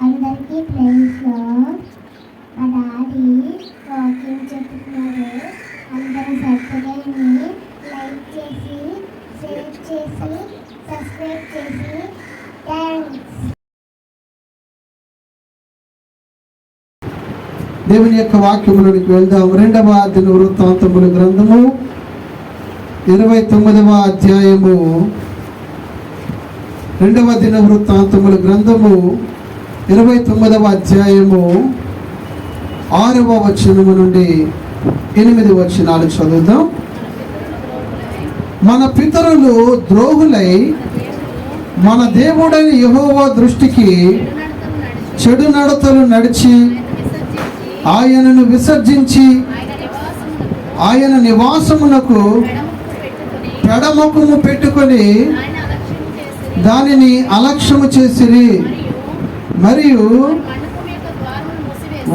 అందరికీ ప్లేస్లో మా డాడీ వాకింగ్ చెప్తున్నారు. అందరూ సబ్స్క్రైబ్ని లైక్ చేసి, షేర్ చేసి, సబ్స్క్రైబ్ చేసి థ్యాంక్స్. దేవుని యొక్క వాక్యములోనికి వెళ్దాం. 2వ దినవృత్తాంతముల గ్రంథము 29వ అధ్యాయము. 2వ దినవృత్తాంతముల గ్రంథము 29వ అధ్యాయము 6వ వచనము నుండి 8 వచనాలు చదువుదాం. మన పితరులు ద్రోహులై మన దేవుడైన యెహోవా దృష్టికి చెడు నడతలు నడిచి ఆయనను విసర్జించి ఆయన నివాసమునకు పెడముఖము పెట్టుకొని దానిని అలక్ష్యము చేసిరి. మరియు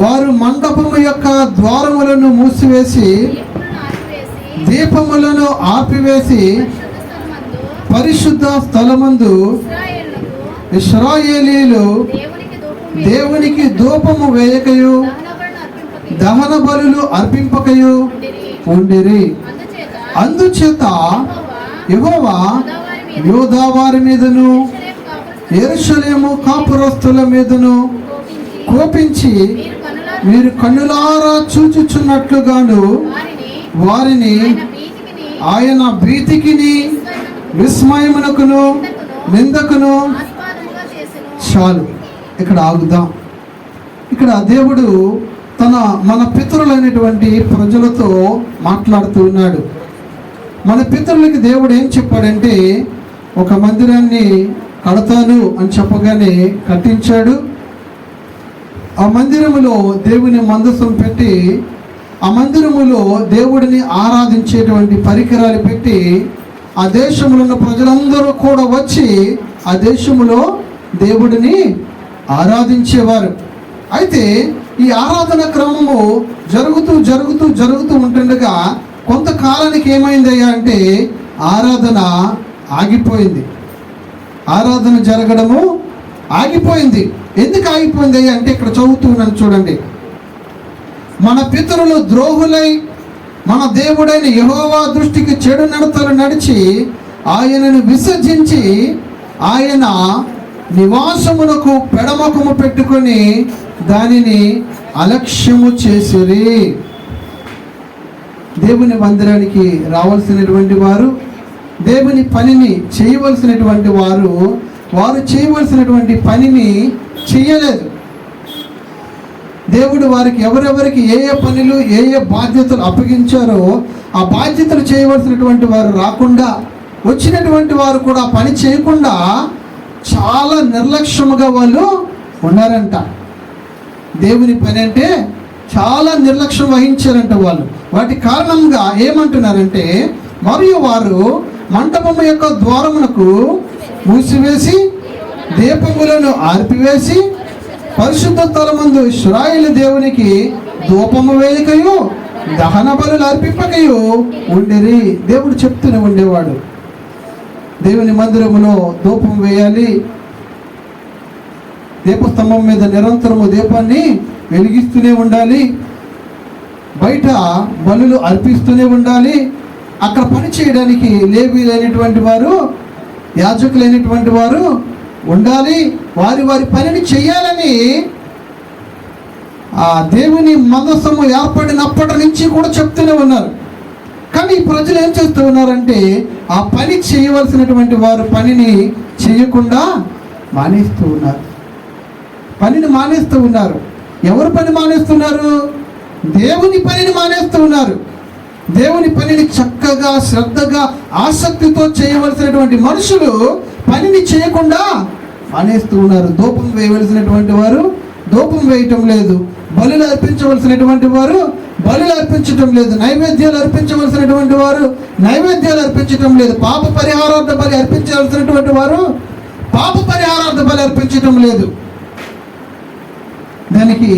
వారు మండపము యొక్క ద్వారములను మూసివేసి దీపములను ఆపివేసి పరిశుద్ధ స్థలమందు ఇశ్రాయేలీలు దేవునికి ధూపము వేయకయు దహన బలులు అర్పింపకయు ఉండిరి. అందుచేత యెహోవా యూదా వారి మీదను యెరూషలేము కాపురస్తుల మీదను కోపించి మీరు కన్నులారా చూచుచున్నట్లుగాను వారిని ఆయన భీతికిని విస్మయమునకును నిందకును. చాలు, ఇక్కడ ఆగుదాం. ఇక్కడ దేవుడు మన పితరులైనటువంటి ప్రజలతో మాట్లాడుతూ ఉన్నాడు. మన పితరులకి దేవుడు ఏం చెప్పాడంటే, ఒక మందిరాన్ని కడతాను అని చెప్పగానే కట్టించాడు. ఆ మందిరములో దేవుని మందసం పెట్టి, ఆ మందిరములో దేవుడిని ఆరాధించేటువంటి పరికరాలు పెట్టి, ఆ దేశంలో ఉన్న ప్రజలందరూ కూడా వచ్చి ఆ దేశములో దేవుడిని ఆరాధించేవారు. అయితే ఈ ఆరాధన క్రమము జరుగుతూ ఉంటుండగా కొంతకాలానికి ఏమైందయ్యా అంటే ఆరాధన ఆగిపోయింది. ఆరాధన జరగడము ఆగిపోయింది. ఎందుకు ఆగిపోయింది అయ్యా అంటే ఇక్కడ చదువుతున్నాను చూడండి. మన పితరులు ద్రోహులై మన దేవుడైన యెహోవా దృష్టికి చెడు నడతలు నడిచి ఆయనను విసర్జించి ఆయన నివాసమునకు పెడముఖము పెట్టుకొని దానిని అలక్ష్యము చేసిరి. దేవుని మందిరానికి రావాల్సినటువంటి వారు, దేవుని పనిని చేయవలసినటువంటి వారు చేయవలసినటువంటి పనిని చేయలేదు. దేవుడు వారికి ఎవరెవరికి ఏ పనులు ఏ బాధ్యతలు అప్పగించారో ఆ బాధ్యతలు చేయవలసినటువంటి వారు రాకుండా, వచ్చినటువంటి వారు కూడా పని చేయకుండా చాలా నిర్లక్ష్యముగా వాళ్ళు ఉన్నారంట. దేవుని పని అంటే చాలా నిర్లక్ష్యం వహించారంట వాళ్ళు. వాటి కారణంగా ఏమంటున్నారంటే, మరియు వారు మంటపము యొక్క ద్వారమునకు మూసివేసి దీపములను ఆర్పివేసి పరిశుద్ధ స్థలమందు ఇశ్రాయేలు దేవునికి ధూపము వేయకయు దహన బలులు అర్పింపకయు ఉండిరి. దేవుడు చెప్తూనే ఉండేవాడు, దేవుని మందిరములో ధూపం వేయాలి, దీపస్తంభం మీద నిరంతరము దీపాన్ని వెలిగిస్తూనే ఉండాలి, బయట బలులు అర్పిస్తూనే ఉండాలి. అక్కడ పని చేయడానికి లేవీలైనటువంటి వారు, యాజకులైనటువంటి వారు ఉండాలి. వారి పనిని చెయ్యాలని ఆ దేవుని మందసము ఏర్పడినప్పటి నుంచి కూడా చెప్తూనే ఉన్నారు. కానీ ప్రజలు ఏం చేస్తూ ఉన్నారంటే, ఆ పని చేయవలసినటువంటి వారు పనిని చేయకుండా మానేస్తూ ఉన్నారు. పనిని మానేస్తూ ఉన్నారు. ఎవరు పని మానేస్తున్నారు? దేవుని పనిని మానేస్తూ ఉన్నారు. దేవుని పనిని చక్కగా శ్రద్ధగా ఆసక్తితో చేయవలసినటువంటి మనుషులు పనిని చేయకుండా మానేస్తూ ఉన్నారు. ధూపం వేయవలసినటువంటి వారు ధూపం వేయటం లేదు, బలులు అర్పించవలసినటువంటి వారు బలులు అర్పించటం లేదు, నైవేద్యాలు అర్పించవలసినటువంటి వారు నైవేద్యాలు అర్పించటం లేదు, పాప పరిహారార్థ బలి అర్పించవలసినటువంటి వారు పాప పరిహారార్థ బలి అర్పించటం లేదు. దానికి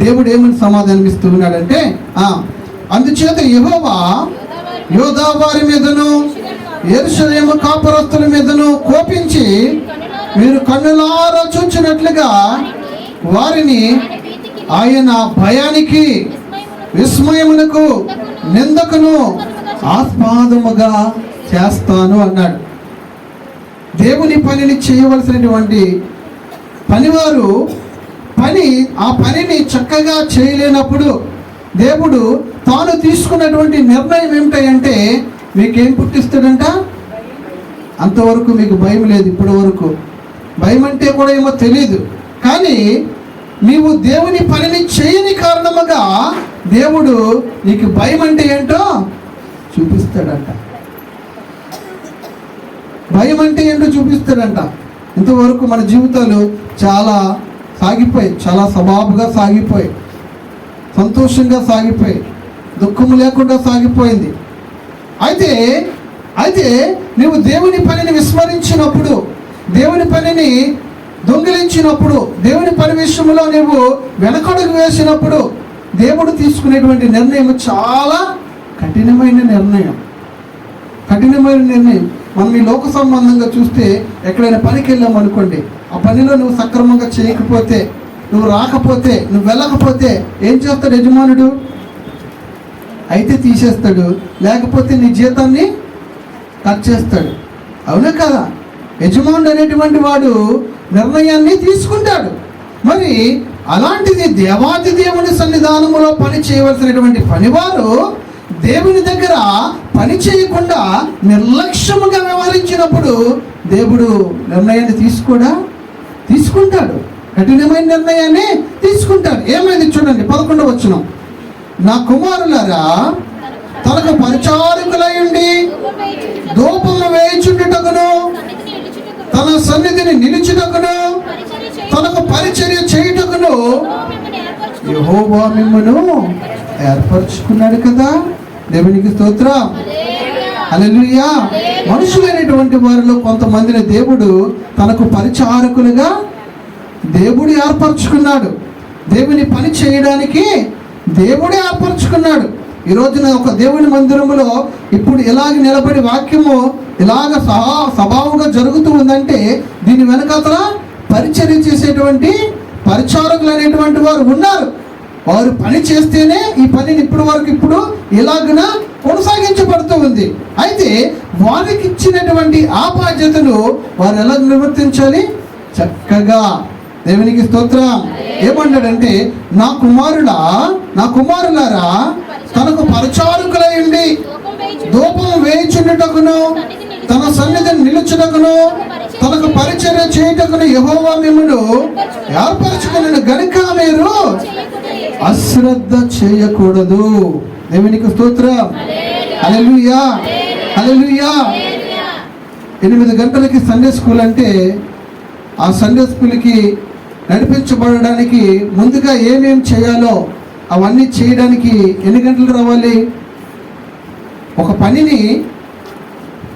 దేవుడు ఏమని సమాధానం ఇస్తూ ఉన్నాడంటే, అందుచేత యెహోవా యూదా వారి మీదను యెరూషలేము కాపురస్తుల మీదను కోపించి మీరు కన్నులారా చూచినట్లుగా వారిని ఆయన భయానికి, విస్మయమునకు, నిందకును ఆస్పాదముగా చేస్తాను అన్నాడు. దేవుని పనిని చేయవలసినటువంటి పనివారు ఆ పనిని చక్కగా చేయలేనప్పుడు దేవుడు తాను తీసుకున్నటువంటి నిర్ణయం ఏమిటంటే మీకేం పుట్టిస్తాడంట? అంతవరకు మీకు భయం లేదు. ఇప్పటి వరకు భయం అంటే కూడా ఏమో తెలియదు, కానీ నీవు దేవుని పనిని చేయని కారణముగా దేవుడు నీకు భయం అంటే ఏంటో చూపిస్తాడంట. భయం అంటే ఏంటో చూపిస్తాడంట. ఇంతవరకు మన జీవితాలు చాలా సాగిపోయి, చాలా సబాబుగా సాగిపోయి, సంతోషంగా సాగిపోయి, దుఃఖము లేకుండా సాగిపోయింది. అయితే నువ్వు దేవుని పనిని విస్మరించినప్పుడు, దేవుని పనిని దొంగిలించినప్పుడు, దేవుని పని విషయంలో నువ్వు వెనకడుగు వేసినప్పుడు దేవుడు తీసుకునేటువంటి నిర్ణయం చాలా కఠినమైన నిర్ణయం. మనం ఈ లోక సంబంధంగా చూస్తే ఎక్కడైనా పనికి వెళ్ళాం అనుకోండి, ఆ పనిలో నువ్వు సక్రమంగా చేయకపోతే, నువ్వు రాకపోతే, నువ్వు వెళ్ళకపోతే ఏం చేస్తాడు యజమానుడు? అయితే తీసేస్తాడు, లేకపోతే నీ జీతాన్ని కట్ చేస్తాడు. అవునా కదా? యజమానుడు అనేటువంటి వాడు నిర్ణయాన్ని తీసుకుంటాడు. మరి అలాంటిది దేవాది దేవుని సన్నిధానములో పని చేయవలసినటువంటి పనివారు దేవుని దగ్గర పని చేయకుండా నిర్లక్ష్యముగా వ్యవహరించినప్పుడు దేవుడు నిర్ణయాన్ని తీసుకుంటాడు. కఠినమైన నిర్ణయాన్ని తీసుకుంటాడు. ఏమైంది చూడండి, 11వ వచనం. నా కుమారులారా, తనకు పరిచారకులై ఉండి ధూపము వేయుచుండుటకును, తన సన్నిధిని నిలుచుటకును, తనకు పరిచర్య చేయుటకును యెహోవా మిమ్మును ఏర్పరచుకున్నాడు కదా. దేవునికి స్తోత్రం. హల్లెలూయా. మనుషులైనటువంటి వారిలో కొంతమందిని దేవుడు తనకు పరిచారకులుగా దేవుడు ఏర్పరచుకున్నాడు. దేవుని పని చేయడానికి దేవుడే ఏర్పరచుకున్నాడు. ఈ రోజున ఒక దేవుని మందిరములో ఇప్పుడు ఇలాగ నిలబడి వాక్యము ఇలాగ సభావుగా జరుగుతూ ఉందంటే దీని వెనకాతల పరిచర్య చేసేటువంటి పరిచారకులు అనేటువంటి వారు ఉన్నారు. వారు పని చేస్తేనే ఈ పనిని ఇప్పుడు ఇలాగన కొనసాగించబడుతూ ఉంది. అయితే వారికి ఇచ్చినటువంటి ఆ బాధ్యతను వారు ఎలా నిర్వర్తించాలి? చక్కగా. దేవునికి స్తోత్రం. ఏమన్నాడంటే, నా కుమారులారా, తనకు పరిచారకులై ఉండి ధూపం వేయుచుండుటకును, తన సన్నిధిని నిలుచుటకును, తనకు పరిచర్య చేయుటకును యెహోవా మిమ్మును ఏర్పరచుకున్న గనుక మీరు అశ్రద్ధ చేయకూడదు. దేవునికి స్తోత్రం. హల్లెలూయా, హల్లెలూయా. 8 గంటలకి సండే స్కూల్ అంటే ఆ సండే స్కూల్కి నడిపించబడడానికి ముందుగా ఏమేం చేయాలో అవన్నీ చేయడానికి ఎన్ని గంటలు రావాలి? ఒక పనిని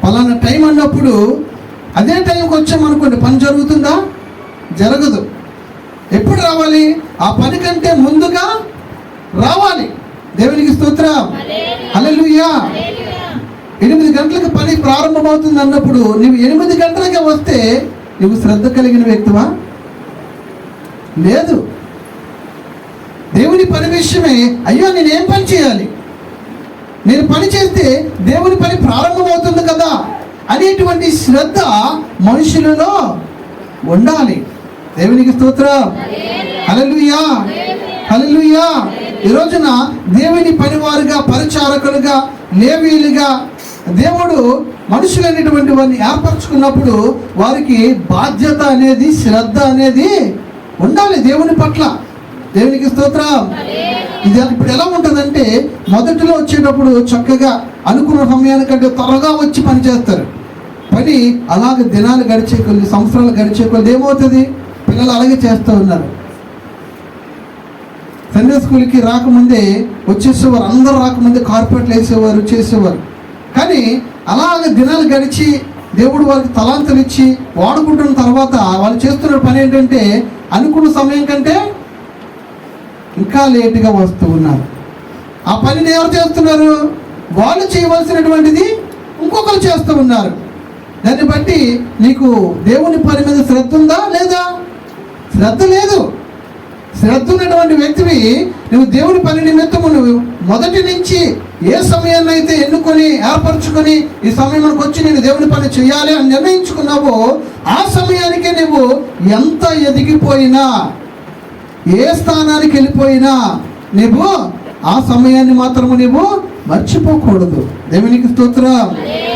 పలానా టైం అన్నప్పుడు అదే టైంకి వచ్చామనుకోండి, పని జరుగుతుందా? జరగదు. ఎప్పుడు రావాలి? ఆ పని కంటే ముందుగా రావాలి. దేవునికి స్తోత్రం. హల్లెలూయా. 8 గంటలకు పని ప్రారంభమవుతుంది అన్నప్పుడు నువ్వు 8 గంటలకే వస్తే నువ్వు శ్రద్ధ కలిగిన వ్యక్తివా? లేదు. దేవుని పని విషయమే, అయ్యో నేనేం పని చేయాలి, నేను పని చేస్తే దేవుని పని ప్రారంభమవుతుంది కదా అనేటువంటి శ్రద్ధ మనుషులలో ఉండాలి. దేవునికి స్తోత్రం. హల్లెలూయా, హల్లెలూయా. ఈ రోజున దేవుని పనివారుగా, పరిచారకులుగా, లేవీలుగా దేవుడు మనుషులైనటువంటి వారిని ఏర్పరచుకున్నప్పుడు వారికి బాధ్యత అనేది, శ్రద్ధ అనేది ఉండాలి దేవుని పట్ల. దేవునికి స్తోత్రం. ఇది ఇప్పుడు ఎలా ఉంటుందంటే, మొదటిలో వచ్చేటప్పుడు చక్కగా అనుకున్న సమయానికంటే త్వరగా వచ్చి పని చేస్తారు. పని అలాగే దినాలు గడిచే కొద్ది, సంవత్సరాలు గడిచే కొద్ది ఏమవుతుంది? పిల్లలు అలాగే చేస్తూ ఉన్నారు. సండే స్కూల్కి రాకముందే వచ్చేసేవారు, అందరూ రాకముందే కార్పెట్లు వేసేవారు, చేసేవారు. కానీ అలాగే దినాలు గడిచి దేవుడు వారికి తలాంతలు ఇచ్చి వాడుకుంటున్న తర్వాత వాళ్ళు చేస్తున్న పని ఏంటంటే అనుకున్న సమయం కంటే ఇంకా లేటుగా వస్తూ ఉన్నారు. ఆ పనిని ఎవరు చేస్తున్నారు? వాళ్ళు చేయవలసినటువంటిది ఇంకొకరు చేస్తూ ఉన్నారు. దాన్ని బట్టి నీకు దేవుని పని మీద శ్రద్ధ ఉందా లేదా? శ్రద్ధ లేదు. శ్రద్ధ ఉన్నటువంటి వ్యక్తివి నువ్వు దేవుని పని నిమిత్తము నువ్వు మొదటి నుంచి ఏ సమయాన్ని అయితే ఎన్నుకొని ఏర్పరచుకొని ఈ సమయానికి వచ్చి నేను దేవుని పని చేయాలి అని నిర్ణయించుకున్నావో ఆ సమయానికే నువ్వు ఎంత ఎదిగిపోయినా ఏ స్థానానికి వెళ్ళిపోయినా నువ్వు ఆ సమయాన్ని మాత్రము నువ్వు మర్చిపోకూడదు. దేవునికి స్తోత్రం.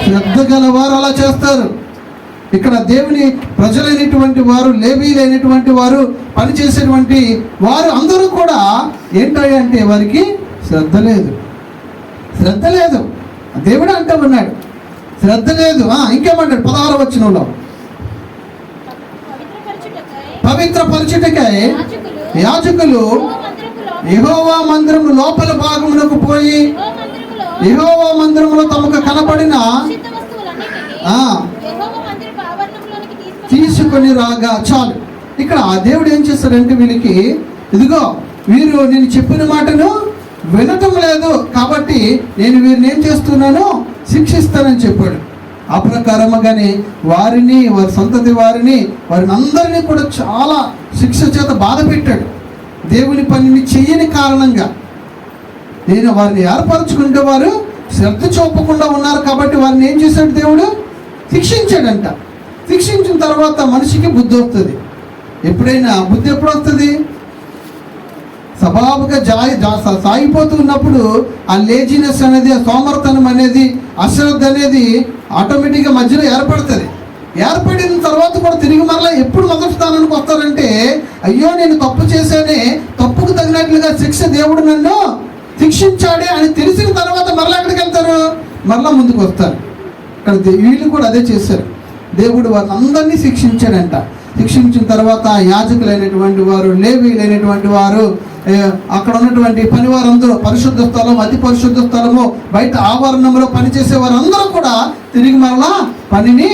శ్రద్ధ గల వారు అలా చేస్తారు. ఇక్కడ దేవుని ప్రజలైనటువంటి వారు, లేవీలైనటువంటి వారు, పనిచేసేటువంటి వారు అందరూ కూడా ఏంటంటే వారికి శ్రద్ధ లేదు. దేవుడు అంటూ ఉన్నాడు శ్రద్ధ లేదు. ఇంకేమంటాడు 16వ వచనంలో, పవిత్రపరచుటకై యాజకులు యెహోవా మందిరము లోపల భాగమునకు పోయి యెహోవా మందిరములో తమకు కనబడిన తీసుకొని రాగా. చాలు. ఇక్కడ ఆ దేవుడు ఏం చేస్తాడంటే వీళ్ళకి, ఇదిగో వీరు నేను చెప్పిన మాటను వినటం లేదు కాబట్టి నేను వీరిని ఏం చేస్తున్నాను, శిక్షిస్తానని చెప్పాడు. ఆ ప్రకారముగానే వారిని, వారి సంతతి వారిని అందరినీ కూడా చాలా శిక్ష చేత బాధ పెట్టాడు. దేవుని పనిని చెయ్యని కారణంగా నేను వారిని ఏర్పరచుకుంటే వారు శ్రద్ధ చూపకుండా ఉన్నారు కాబట్టి వారిని ఏం చేశాడు, దేవుడు శిక్షించాడంట. శిక్షించిన తర్వాత మనిషికి బుద్ధి వస్తుంది. ఎప్పుడైనా బుద్ధి ఎప్పుడు వస్తుంది? స్వభావగా సాగిపోతూ ఉన్నప్పుడు ఆ లేజినెస్ అనేది, ఆ సోమర్తనం అనేది, అశ్రద్ధ అనేది ఆటోమేటిక్గా మధ్యలో ఏర్పడుతుంది. ఏర్పడిన తర్వాత కూడా తిరిగి మరలా ఎప్పుడు మొదటి స్థానానికి వస్తారంటే, అయ్యో నేను తప్పు చేశానే, తప్పుకు తగినట్లుగా శిక్ష దేవుడు నన్ను శిక్షించాడే అని తెలిసిన తర్వాత మరలా ఎక్కడికి వెళ్తారు, మరలా ముందుకు వస్తారు. ఇక్కడ వీళ్ళు కూడా అదే చేశారు. దేవుడు వారిని అందరినీ శిక్షించాడంట. శిక్షించిన తర్వాత యాజకులైనటువంటి వారు, లేవీలైనటువంటి వారు, అక్కడ ఉన్నటువంటి పనివారందరూ, పరిశుద్ధ స్థలం, అతి పరిశుద్ధ స్థలము, బయట ఆవరణంలో పనిచేసే వారందరూ కూడా తిరిగి మరలా పనిని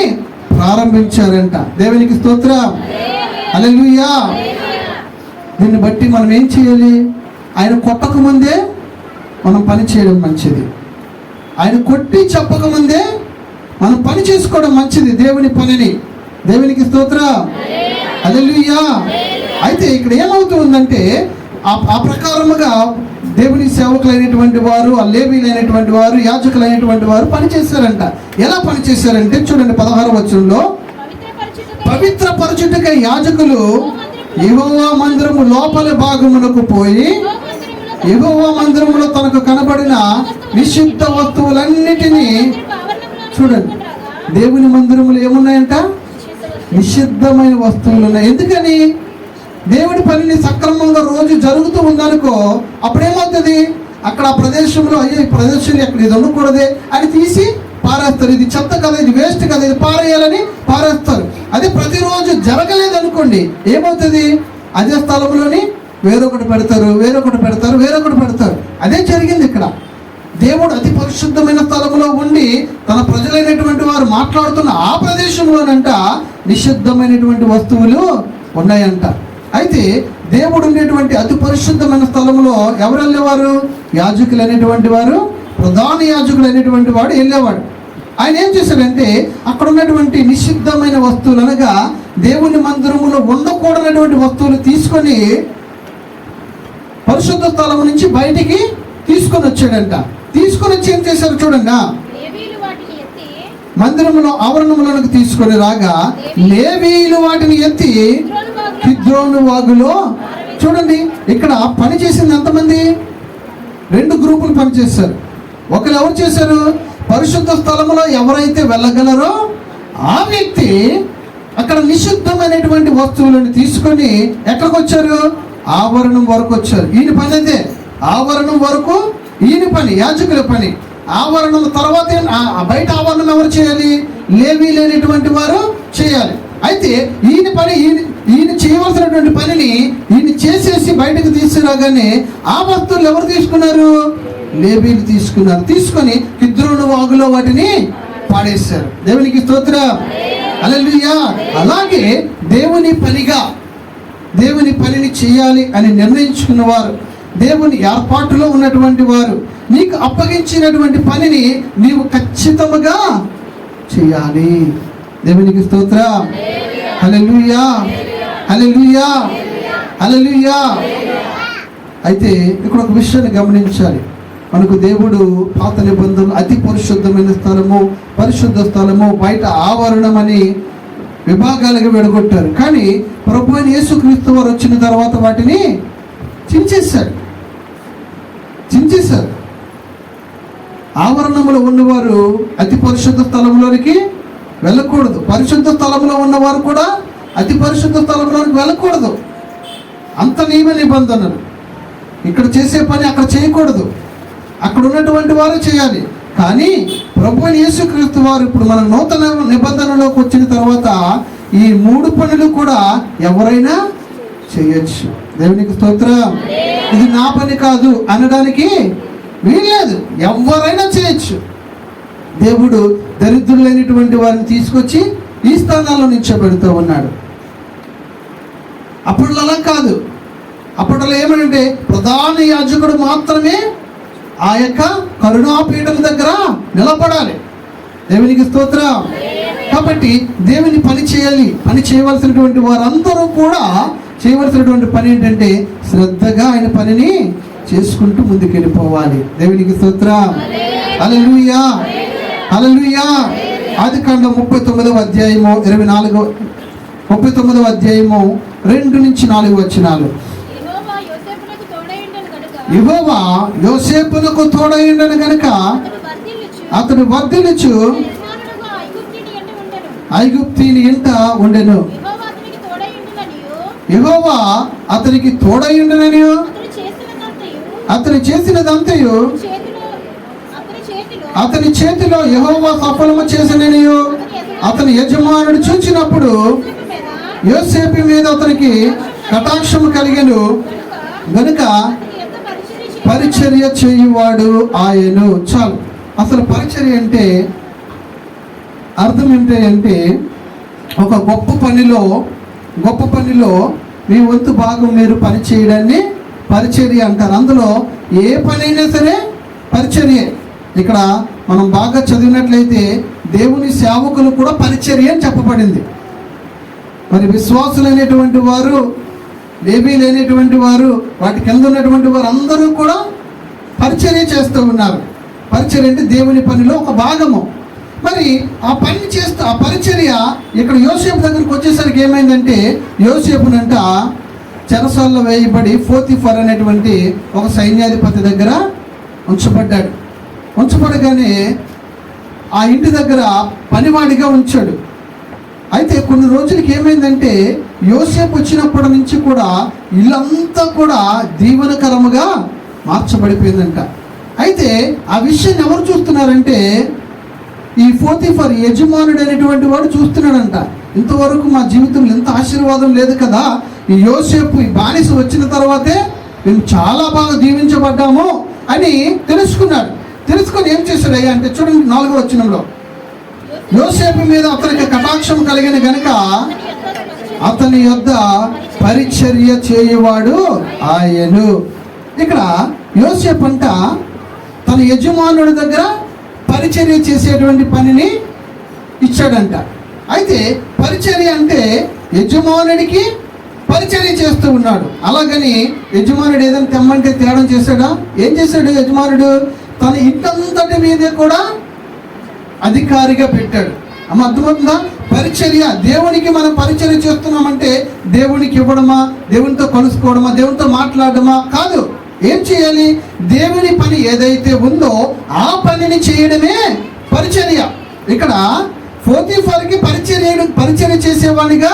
ప్రారంభించారంట. దేవునికి స్తోత్రం. హల్లెలూయా. దీన్ని బట్టి మనం ఏం చేయాలి? ఆయన కొట్టక ముందే మనం పని చేయడం మంచిది. ఆయన కొట్టి చెప్పకముందే మనం పని చేసుకోవడం మంచిది, దేవుని పనిని. దేవునికి స్తోత్రం. హల్లెలూయా. అయితే ఇక్కడ ఏమవుతుందంటే ఆ ప్రకారముగా దేవుని సేవకులైనటువంటి వారు, ఆ లేవీలైనటువంటి వారు, యాజకులైనటువంటి వారు పనిచేశారంట. ఎలా పనిచేశారంటే చూడండి 16వ వచనంలో, పవిత్రపరచుటకై యాజకులు యెహోవా మందిరము లోపల భాగమునకు పోయి యెహోవా మందిరములో తనకు కనబడిన నిషిద్ధ వస్తువులన్నిటినీ, చూడండి దేవుని మందిరములు ఏమున్నాయంట, నిషిద్ధమైన వస్తువులు ఉన్నాయి. ఎందుకని? దేవుడి పనిని సక్రమంగా రోజు జరుగుతూ ఉందనుకో, అప్పుడేమవుతుంది, అక్కడ ఆ ప్రదేశంలో అయ్యో ఈ ప్రదేశంలో ఎక్కడ ఇది ఉండకూడదే అని తీసి పారేస్తారు. ఇది చెత్త కదా, ఇది వేస్ట్ కదా, ఇది పారేయాలని పారేస్తారు. అదే ప్రతిరోజు జరగలేదనుకోండి, ఏమవుతుంది, అదే స్థలంలోని వేరొకటి పెడతారు, వేరొకటి పెడతారు, వేరొకటి పెడతారు. అదే జరిగింది ఇక్కడ. దేవుడు అతి పరిశుద్ధమైన స్థలంలో ఉండి తన ప్రజలైనటువంటి వారు మాట్లాడుతున్న ఆ ప్రదేశంలోనంట నిషిద్ధమైనటువంటి వస్తువులు ఉన్నాయంట. అయితే దేవుడు ఉండేటువంటి అతి పరిశుద్ధమైన స్థలంలో ఎవరు వెళ్ళేవారు? యాజకులు అనేటువంటి వారు, ప్రధాన యాజకులు అనేటువంటి వాడు వెళ్ళేవాడు. ఆయన ఏం చేశాడంటే అక్కడ ఉన్నటువంటి నిషిద్ధమైన వస్తువులు అనగా దేవుని మందిరములో ఉండకూడనటువంటి వస్తువులు తీసుకొని పరిశుద్ధ స్థలం నుంచి బయటికి తీసుకొని వచ్చాడంట. తీసుకొని వచ్చి ఏం చేశారు చూడండి, మందిరములో ఆవరణములకు తీసుకొని రాగా లేవీయులు వాటిని ఎత్తి కిద్రోను వాగులో, చూడండి ఇక్కడ పని చేసింది ఎంతమంది? 2 గ్రూపులు పనిచేశారు. ఒకరు ఎవరు చేశారు? పరిశుద్ధ స్థలంలో ఎవరైతే వెళ్ళగలరో ఆ వ్యక్తి అక్కడ నిషిద్ధమైనటువంటి వస్తువులను తీసుకొని ఎక్కడికి వచ్చారు? ఆవరణం వరకు వచ్చారు. ఈయన పని అయితే ఆవరణం వరకు ఈయన పని, యాజకుల పని. ఆవరణం తర్వాత బయట ఆవరణం ఎవరు చేయాలి? లేవీ లేనటువంటి వారు చేయాలి. అయితే ఈయన పని, ఈయన చేయవలసినటువంటి పనిని ఈయన చేసేసి బయటకు తీసుకురాగానే ఆ వస్తువులు ఎవరు తీసుకున్నారు? లేవీలు తీసుకున్నారు. తీసుకొని కిద్రోను వాగులో వాటిని పాడేశారు. దేవునికి స్తోత్రం. హల్లెలూయా. అలాగే దేవుని పనిగా దేవుని పనిని చేయాలి అని నిర్ణయించుకున్న వారు, దేవుని ఏర్పాటులో ఉన్నటువంటి వారు, నీకు అప్పగించినటువంటి పనిని నీవు ఖచ్చితంగా చేయాలి. దేవునికి స్తోత్రం. హల్లెలూయా, హల్లెలూయా, హల్లెలూయా. అయితే ఇక్కడ ఒక విషయాన్ని గమనించాలి. మనకు దేవుడు పాత నిబంధనలు అతి పరిశుద్ధమైన స్థలము, పరిశుద్ధ స్థలము, బయట ఆవరణం అని విభాగాలుగా విడగొట్టారు. కానీ ప్రభు అయిన యేసుక్రీస్తు వారు వచ్చిన తర్వాత వాటిని చించేశారు. ఆవరణంలో ఉన్నవారు అతి పరిశుద్ధ స్థలంలోనికి వెళ్ళకూడదు, పరిశుద్ధ స్థలంలో ఉన్నవారు కూడా అతి పరిశుద్ధ స్థలంలోనికి వెళ్ళకూడదు. అంత నియమ నిబంధనలు. ఇక్కడ చేసే పని అక్కడ చేయకూడదు, అక్కడ ఉన్నటువంటి వారు చేయాలి. కానీ ప్రభువైన యేసుక్రీస్తు వారు ఇప్పుడు మన నూతన నిబంధనలోకి వచ్చిన తర్వాత ఈ 3 పనులు కూడా ఎవరైనా చేయొచ్చు. దేవునికి స్తోత్రం. ఇది నా పని కాదు అనడానికి వీల్లేదు, ఎవరైనా చేయొచ్చు. దేవుడు దరిద్రులైనటువంటి వారిని తీసుకొచ్చి ఈ స్థానాల్లో నిల్చోబెడుతూ ఉన్నాడు. అప్పట్లో అలా కాదు. అప్పట్లో ఏమనంటే ప్రధాన యాజకుడు మాత్రమే ఆ యొక్క కరుణాపీఠం దగ్గర నిలబడాలి. దేవునికి స్తోత్రం. కాబట్టి దేవుని పని చేయాలి. పని చేయవలసినటువంటి వారందరూ కూడా చేయవలసినటువంటి పని ఏంటంటే శ్రద్ధగా ఆయన పనిని చేసుకుంటూ ముందుకు వెళ్ళిపోవాలి. దేవునికి స్తోత్రం. హల్లెలూయా, హల్లెలూయా. ఆదికాండం 39వ అధ్యాయము 39వ అధ్యాయము 2 నుంచి 4 వచనాలు. యెహోవా యోసేపునకు తోడయుండెను గనుక అతడు వర్ధిల్లుచు ఐగుప్తీని ఇంట ఉండెను. యెహోవా అతనికి తోడయుండెననియు అతని చేసినదంతయు అతని చేతిలో యెహోవా సఫలము చేసిననియు అతని యజమానుడు చూచినప్పుడు యోసేపు మీద అతనికి కటాక్షము కలిగెను గనుక పరిచర్య చేయువాడు ఆయను. చాలు. అసలు పరిచర్య అంటే అర్థం ఏంటంటే ఒక గొప్ప పనిలో మీ వంతు భాగం మీరు పని చేయడాన్ని పరిచర్య అంటారు. అందులో ఏ పనైనా సరే పరిచర్యే. ఇక్కడ మనం బాగా చదివినట్లయితే దేవుని సేవకులు కూడా పరిచర్య అని చెప్పబడింది. మరి విశ్వాసులైనటువంటి వారు, లేవీ లేనటువంటి వారు, వాటి కింద ఉన్నటువంటి వారు అందరూ కూడా పరిచర్య చేస్తూ ఉన్నారు. పరిచర్య అంటే దేవుని పనిలో ఒక భాగము. మరి ఆ పని చేస్తూ ఆ పరిచర్య ఇక్కడ యోసేపు దగ్గరికి వచ్చేసరికి ఏమైందంటే యోసేపునంట చెరసాల్లో వేయబడి పోతీఫర్ అనేటువంటి ఒక సైన్యాధిపతి దగ్గర ఉంచబడ్డాడు. ఉంచబడగానే ఆ ఇంటి దగ్గర పనివాడిగా ఉంచాడు. అయితే కొన్ని రోజులకి ఏమైందంటే యోసేపు వచ్చినప్పటి నుంచి కూడా ఇల్లంతా కూడా దీవెనకరముగా మార్చబడిపోయిందంట. అయితే ఆ విషయాన్ని ఎవరు చూస్తున్నారంటే ఈ పోతీఫర్ యజమానుడు అనేటువంటి వాడు చూస్తున్నాడంట. ఇంతవరకు మా జీవితంలో ఎంత ఆశీర్వాదం లేదు కదా, ఈ యోసేపు ఈ బానిస వచ్చిన తర్వాతే మేము చాలా బాగా దీవించబడ్డాము అని తెలుసుకున్నాడు. తెలుసుకొని ఏం చేశాడు అయ్యా అంటే చూడండి 4వ వచనంలో, యోసేపు మీద అతనికి కటాక్షం కలిగిన గనుక అతని యొద్ద పరిచర్య చేయువాడు ఆయను. ఇక్కడ యోసేపు అంట తన యజమానుడి దగ్గర పరిచర్య చేసేటువంటి పనిని ఇచ్చాడంట. అయితే పరిచర్య అంటే యజమానుడికి పరిచర్య చేస్తూ ఉన్నాడు. అలాగని యజమానుడు ఏదైనా తెమ్మంటే తేడం చేశాడా? ఏం చేశాడు యజమానుడు? తన ఇంటంతటి మీదే కూడా అధికారిగా పెట్టాడు. అమ్మ అర్థమవుతుందా? పరిచర్య, దేవునికి మనం పరిచర్య చేస్తున్నామంటే దేవునికి ఇవ్వడమా, దేవునితో కలుసుకోవడమా, దేవునితో మాట్లాడడమా కాదు. ఏం చేయాలి? దేవుని పని ఏదైతే ఉందో ఆ పనిని చేయడమే పరిచర్య. ఇక్కడ పోతీఫర్కి పరిచర్య చేసేవాడిగా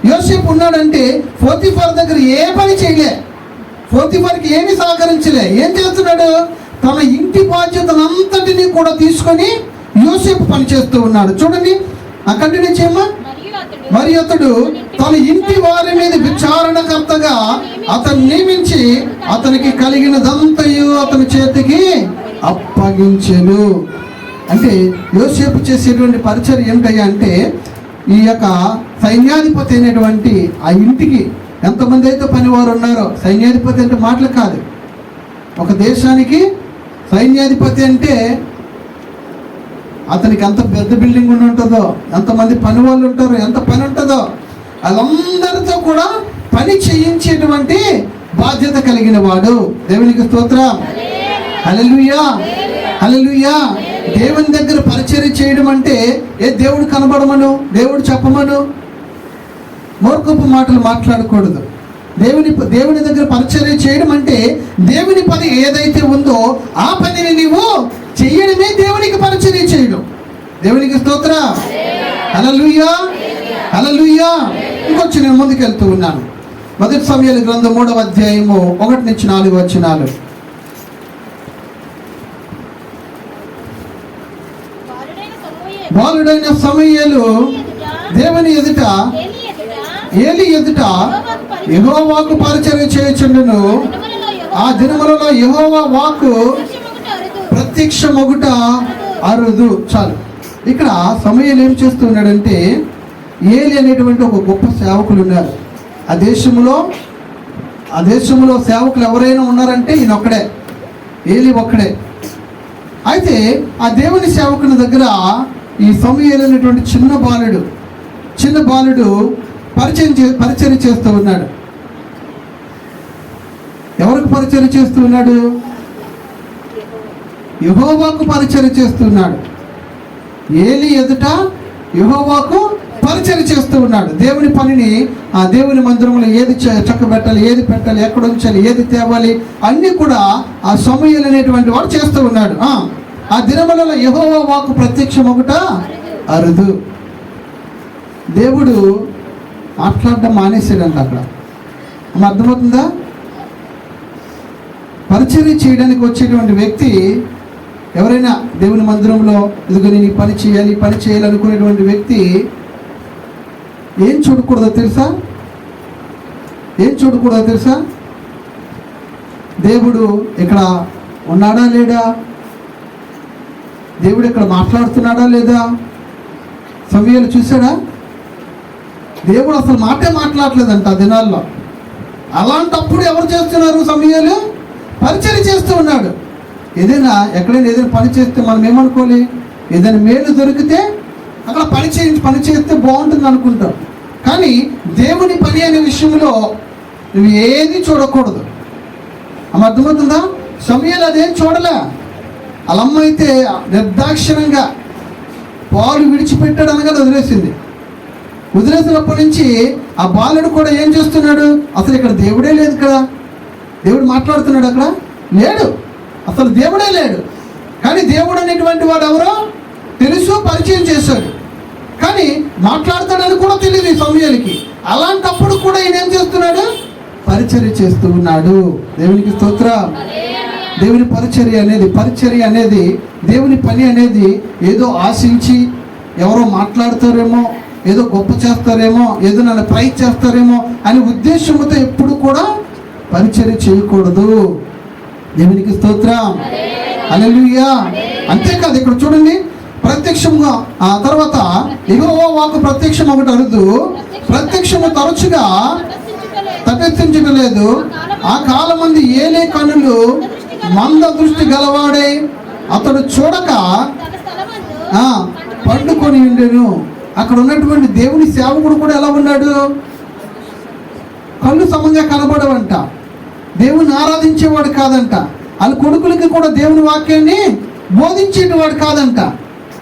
యోసేపు ఉన్నాడంటే పోతీఫర్ దగ్గర ఏ పని చేయలే, పోతీఫర్కి ఏమి సహకరించలే. ఏం చేస్తున్నాడు? తన ఇంటి బాధ్యతలంతటినీ కూడా తీసుకొని యోసేపు పని చేస్తూ ఉన్నాడు. చూడండి ఆ కంటిన్యూ చేయమ్మా. మరి అతడు తన ఇంటి వారి మీద విచారణకర్తగా అతను నియమించి అతనికి కలిగినదంతయు అతని చేతికి అప్పగించెను. అంటే యోసేపు చేసేటువంటి పరిచర్య ఏమిటయ్యా అంటే ఈ యొక్క సైన్యాధిపతి అయినటువంటి ఆ ఇంటికి ఎంతమంది అయితే పనివారు ఉన్నారో, సైన్యాధిపతి అంటే మాటలు కాదు. ఒక దేశానికి సైన్యాధిపతి అంటే అతనికి ఎంత పెద్ద బిల్డింగ్ ఉంటుందో, ఎంతమంది పని వాళ్ళు ఉంటారో, ఎంత పని ఉంటుందో, వాళ్ళందరితో కూడా పని చేయించేటువంటి బాధ్యత కలిగిన వాడు. దేవునికి స్తోత్రం. హల్లెలూయా, హల్లెలూయా. దేవుని దగ్గర పరిచర్య చేయడం అంటే దేవుడు కనబడమను, దేవుడు చెప్పమను, మూర్ఖపు మాటలు మాట్లాడకూడదు. దేవుని దగ్గర పరిచర్య చేయడం అంటే దేవుని పని ఏదైతే ఉందో ఆ పనిని నీవు చెయ్యడమే దేవునికి పరిచర్య చేయడం. దేవునికి స్తోత్రం. హల్లెలూయా, హల్లెలూయా. ఇంకొచ్చి నేను ముందుకెళ్తూ ఉన్నాను. మొదటి సమూయేలు గ్రంథం 3వ అధ్యాయము 1-4 వచనాలు. బాలుడైన సమూయేలు దేవుని ఎదుట ఏలి ఎదుట యెహోవాకు పరిచర్య చేయుచుండును. ఆ దినములలో యెహోవా వాక్కు ప్రత్యక్షమగుట అరుదు. చాలు. ఇక్కడ సమూయేలు ఏం చేస్తూ ఉన్నాడంటే, ఏలి అనేటువంటి ఒక గొప్ప సేవకులు ఉన్నారు ఆ దేశంలో సేవకులు ఎవరైనా ఉన్నారంటే ఈయన ఒక్కడే, ఏలి ఒక్కడే. అయితే ఆ దేవుని సేవకుని దగ్గర ఈ సమూయేలు అనేటువంటి చిన్న బాలుడు పరిచర్య చేస్తూ ఉన్నాడు. ఎవరికి పరిచర్య చేస్తూ ఉన్నాడు? యెహోవాకు పరిచర్య చేస్తున్నాడు. ఏలి ఎదుట యెహోవాకు పరిచర్య చేస్తూ ఉన్నాడు. దేవుని పనిని ఆ దేవుని మందిరంలో ఏది చక్కబెట్టాలి, ఏది పెట్టాలి, ఎక్కడ ఉంచాలి, ఏది తేవాలి అన్నీ కూడా ఆ సమూయేలు అనేటువంటి వాడు చేస్తూ ఉన్నాడు. ఆ దినములలో యెహోవా వాక్కు ప్రత్యక్షమగుట అరుదు. దేవుడు మాట్లాడడం మానేసాడంట అక్కడ. అర్థమవుతుందా? పరిచర్య చేయడానికి వచ్చేటువంటి వ్యక్తి ఎవరైనా దేవుని మందిరంలో ఇదిగో నేను ఈ పని చేయాలనుకునేటువంటి వ్యక్తి ఏం చూడకూడదో తెలుసా? దేవుడు ఇక్కడ ఉన్నాడా లేడా? దేవుడు ఇక్కడ మాట్లాడుతున్నాడా లేదా? సమూయేలు చూశాడా? దేవుడు అసలు మాట్లాడలేదంట ఆ దినాల్లో. అలాంటప్పుడు ఎవరు చేస్తున్నారు? సమూయేలు పరిచర్య చేస్తూ ఉన్నాడు. ఎక్కడైనా ఏదైనా పని చేస్తే మనం ఏమనుకోవాలి? ఏదైనా మేలు దొరికితే అక్కడ పని చేస్తే బాగుంటుంది అనుకుంటాం. కానీ దేవుని పని అనే విషయంలో నువ్వు ఏది చూడకూడదు. అర్థమవుతుందా? సమూయేలు అదేం చూడలే. అలమ్మ అయితే నిర్దాక్షిణంగా పాలు విడిచిపెట్టాడు అనగా వదిలేసినప్పటి నుంచి ఆ బాలుడు కూడా ఏం చేస్తున్నాడు? అసలు ఇక్కడ దేవుడే లేదు కదా. దేవుడు మాట్లాడుతున్నాడు అక్కడ? లేడు. అసలు దేవుడే లేడు. కానీ దేవుడు అనేటువంటి వాడు ఎవరో తెలుసు, పరిచయం చేశాడు. కానీ మాట్లాడతాడని కూడా తెలియదు ఈ సమూయేలుకి. అలాంటప్పుడు కూడా ఈయన ఏం చేస్తున్నాడు? పరిచర్య చేస్తూ ఉన్నాడు. దేవునికి స్తోత్రం. దేవుని పరిచర్య అనేది దేవుని పని అనేది ఏదో ఆశించి ఎవరో మాట్లాడతారేమో, ఏదో గొప్ప చేస్తారేమో, ఏదో నన్ను ప్రైజ్ చేస్తారేమో అనే ఉద్దేశంతో ఎప్పుడు కూడా పరిచర్య చేయకూడదు. దేవునికి స్తోత్రం. హల్లెలూయా. అంతేకాదు ఇక్కడ చూడండి, ప్రత్యక్షంగా ఆ తర్వాత యెహోవా వాక్కు ప్రత్యక్షం ఒకటి అరుదు. ప్రత్యక్షము తరచుగా తటస్థించలేదు. ఆ కాలమంది ఏలే కన్నులు మంద దృష్టి గలవాడే అతడు చూడక పండుకొని ఉండెను. అక్కడ ఉన్నటువంటి దేవుని సేవకుడు కూడా ఎలా ఉన్నాడు? కళ్ళు సమంగా కనబడవంట, దేవుని ఆరాధించేవాడు కాదంట, వాళ్ళ కొడుకులకి కూడా దేవుని వాక్యాన్ని బోధించేవాడు కాదంట.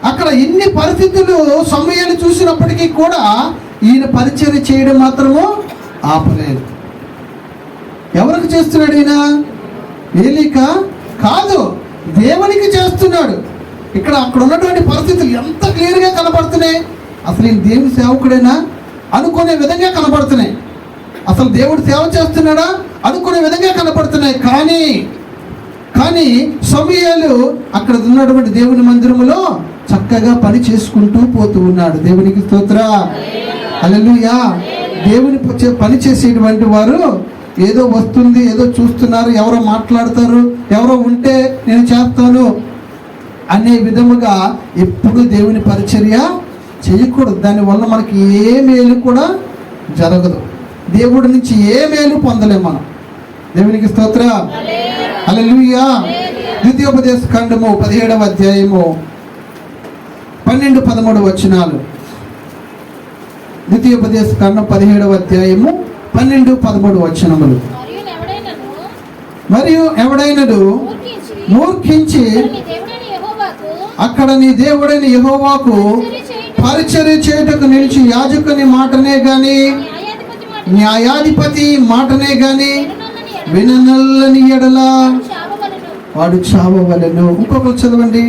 అక్కడ ఎన్ని పరిస్థితులు సమూయేలు చూసినప్పటికీ కూడా ఈయన పరిచర్య చేయడం మాత్రము ఆపలేదు. ఎవరికి చేస్తున్నాడు ఈయన? ఏలిక కాదు, దేవునికి చేస్తున్నాడు. అక్కడ ఉన్నటువంటి పరిస్థితులు ఎంత క్లియర్గా కనబడుతున్నాయి. అసలు ఈయన దేవుని సేవకుడైనా అనుకునే విధంగా కనబడుతున్నాయి. అసలు దేవుడు సేవ చేస్తున్నాడా అనుకునే విధంగా కనబడుతున్నాయి. కానీ సమూయేలు అక్కడ ఉన్నటువంటి దేవుని మందిరములో చక్కగా పని చేసుకుంటూ పోతూ ఉన్నాడు. దేవునికి స్తోత్రం. హల్లెలూయా. దేవుని పని చేసేటువంటి వారు ఏదో వస్తుంది, ఏదో చూస్తున్నారు, ఎవరో మాట్లాడతారు, ఎవరో ఉంటే నేను చేస్తాను అనే విధముగా ఎప్పుడు దేవుని పరిచర్య చేయకూడదు. దానివల్ల మనకి ఏ మేలు కూడా జరగదు. దేవుడి నుంచి ఏ మేలు పొందలేము మనం. దేవునికి స్తోత్రం. హల్లెలూయా. ద్వితీయోపదేశ ఖండము 17వ అధ్యాయము 12-13 వచనాలు. ద్వితీయోపదేశ ఖండం 17వ అధ్యాయము 12-13 వచనములు. మరియు ఎవడైనడు మూర్ఖించి అక్కడ నీ దేవుడైన యెహోవాకు పరిచర్య చేయుటకు నిలిచి యాజకుని మాటనే గాని న్యాయాధిపతి మాటనే గాని విననల్లని ఎడల వాడు చావవలెను. ఇంకొకరు చదవండి.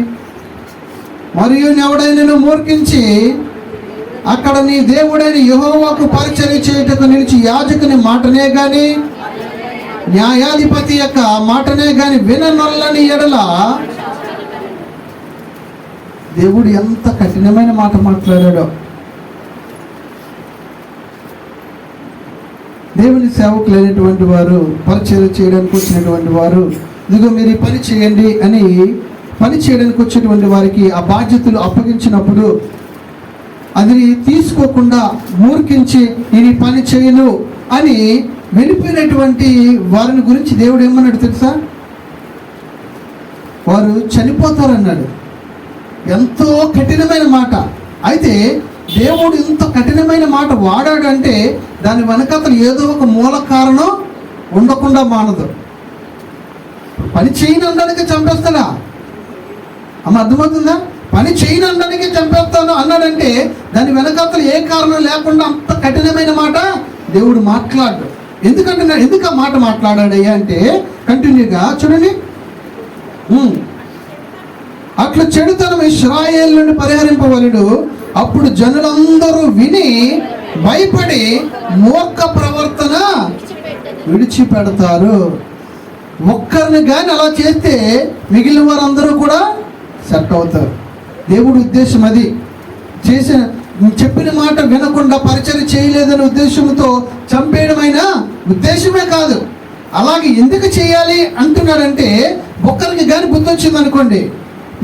మరియు ఎవడైనను మూర్ఖించి అక్కడ నీ దేవుడైన యెహోవాకు పరిచర్య చేయుటకు నిలిచి యాజకుని మాటనే గాని న్యాయాధిపతి యొక్క మాటనే గాని విననొల్లని ఎడల. దేవుడు ఎంత కఠినమైన మాట మాట్లాడాడో. దేవుని సేవకులైనటువంటి వారు, పరిచర్య చేయడానికి వచ్చినటువంటి వారు, ఇదిగో మీరు ఈ పని చేయండి అని పని చేయడానికి వచ్చేటువంటి వారికి ఆ బాధ్యతలు అప్పగించినప్పుడు అది తీసుకోకుండా మూర్ఖించి ఇది పని చేయను అని వెళ్ళిపోయినటువంటి వారిని గురించి దేవుడు ఏమన్నాడు తెలుసా? వారు చనిపోతారన్నాడు. ఎంతో కఠినమైన మాట. అయితే దేవుడు ఇంత కఠినమైన మాట వాడాడంటే దాని వెనకతలు ఏదో ఒక మూల కారణం ఉండకుండా మానదు. పని చేయనడానికి చంపేస్తాడా? అమ్మ అర్థమవుతుందా? పని చేయనడానికి చంపేస్తాను అన్నాడంటే దాని వెనకతలు ఏ కారణం లేకుండా అంత కఠినమైన మాట దేవుడు మాట్లాడు. ఎందుకు ఆ మాట మాట్లాడాడయ్యా అంటే కంటిన్యూగా చూడండి. అట్లా చెడుతనం ఇశ్రాయేలు నుండి పరిహరింపవలెను. అప్పుడు జనులందరూ విని భయపడి మూర్ఖ ప్రవర్తన విడిచిపెడతారు. ఒక్కరిని కానీ అలా చేస్తే మిగిలిన వారందరూ కూడా సెట్ అవుతారు. దేవుడి ఉద్దేశం అది. చెప్పిన మాట వినకుండా పరిచర్య చేయలేదనే ఉద్దేశంతో చంపేయడమైన ఉద్దేశమే కాదు. అలాగే ఎందుకు చేయాలి అంటున్నాడంటే ఒక్కరికి కానీ బుద్ధి వచ్చింది అనుకోండి,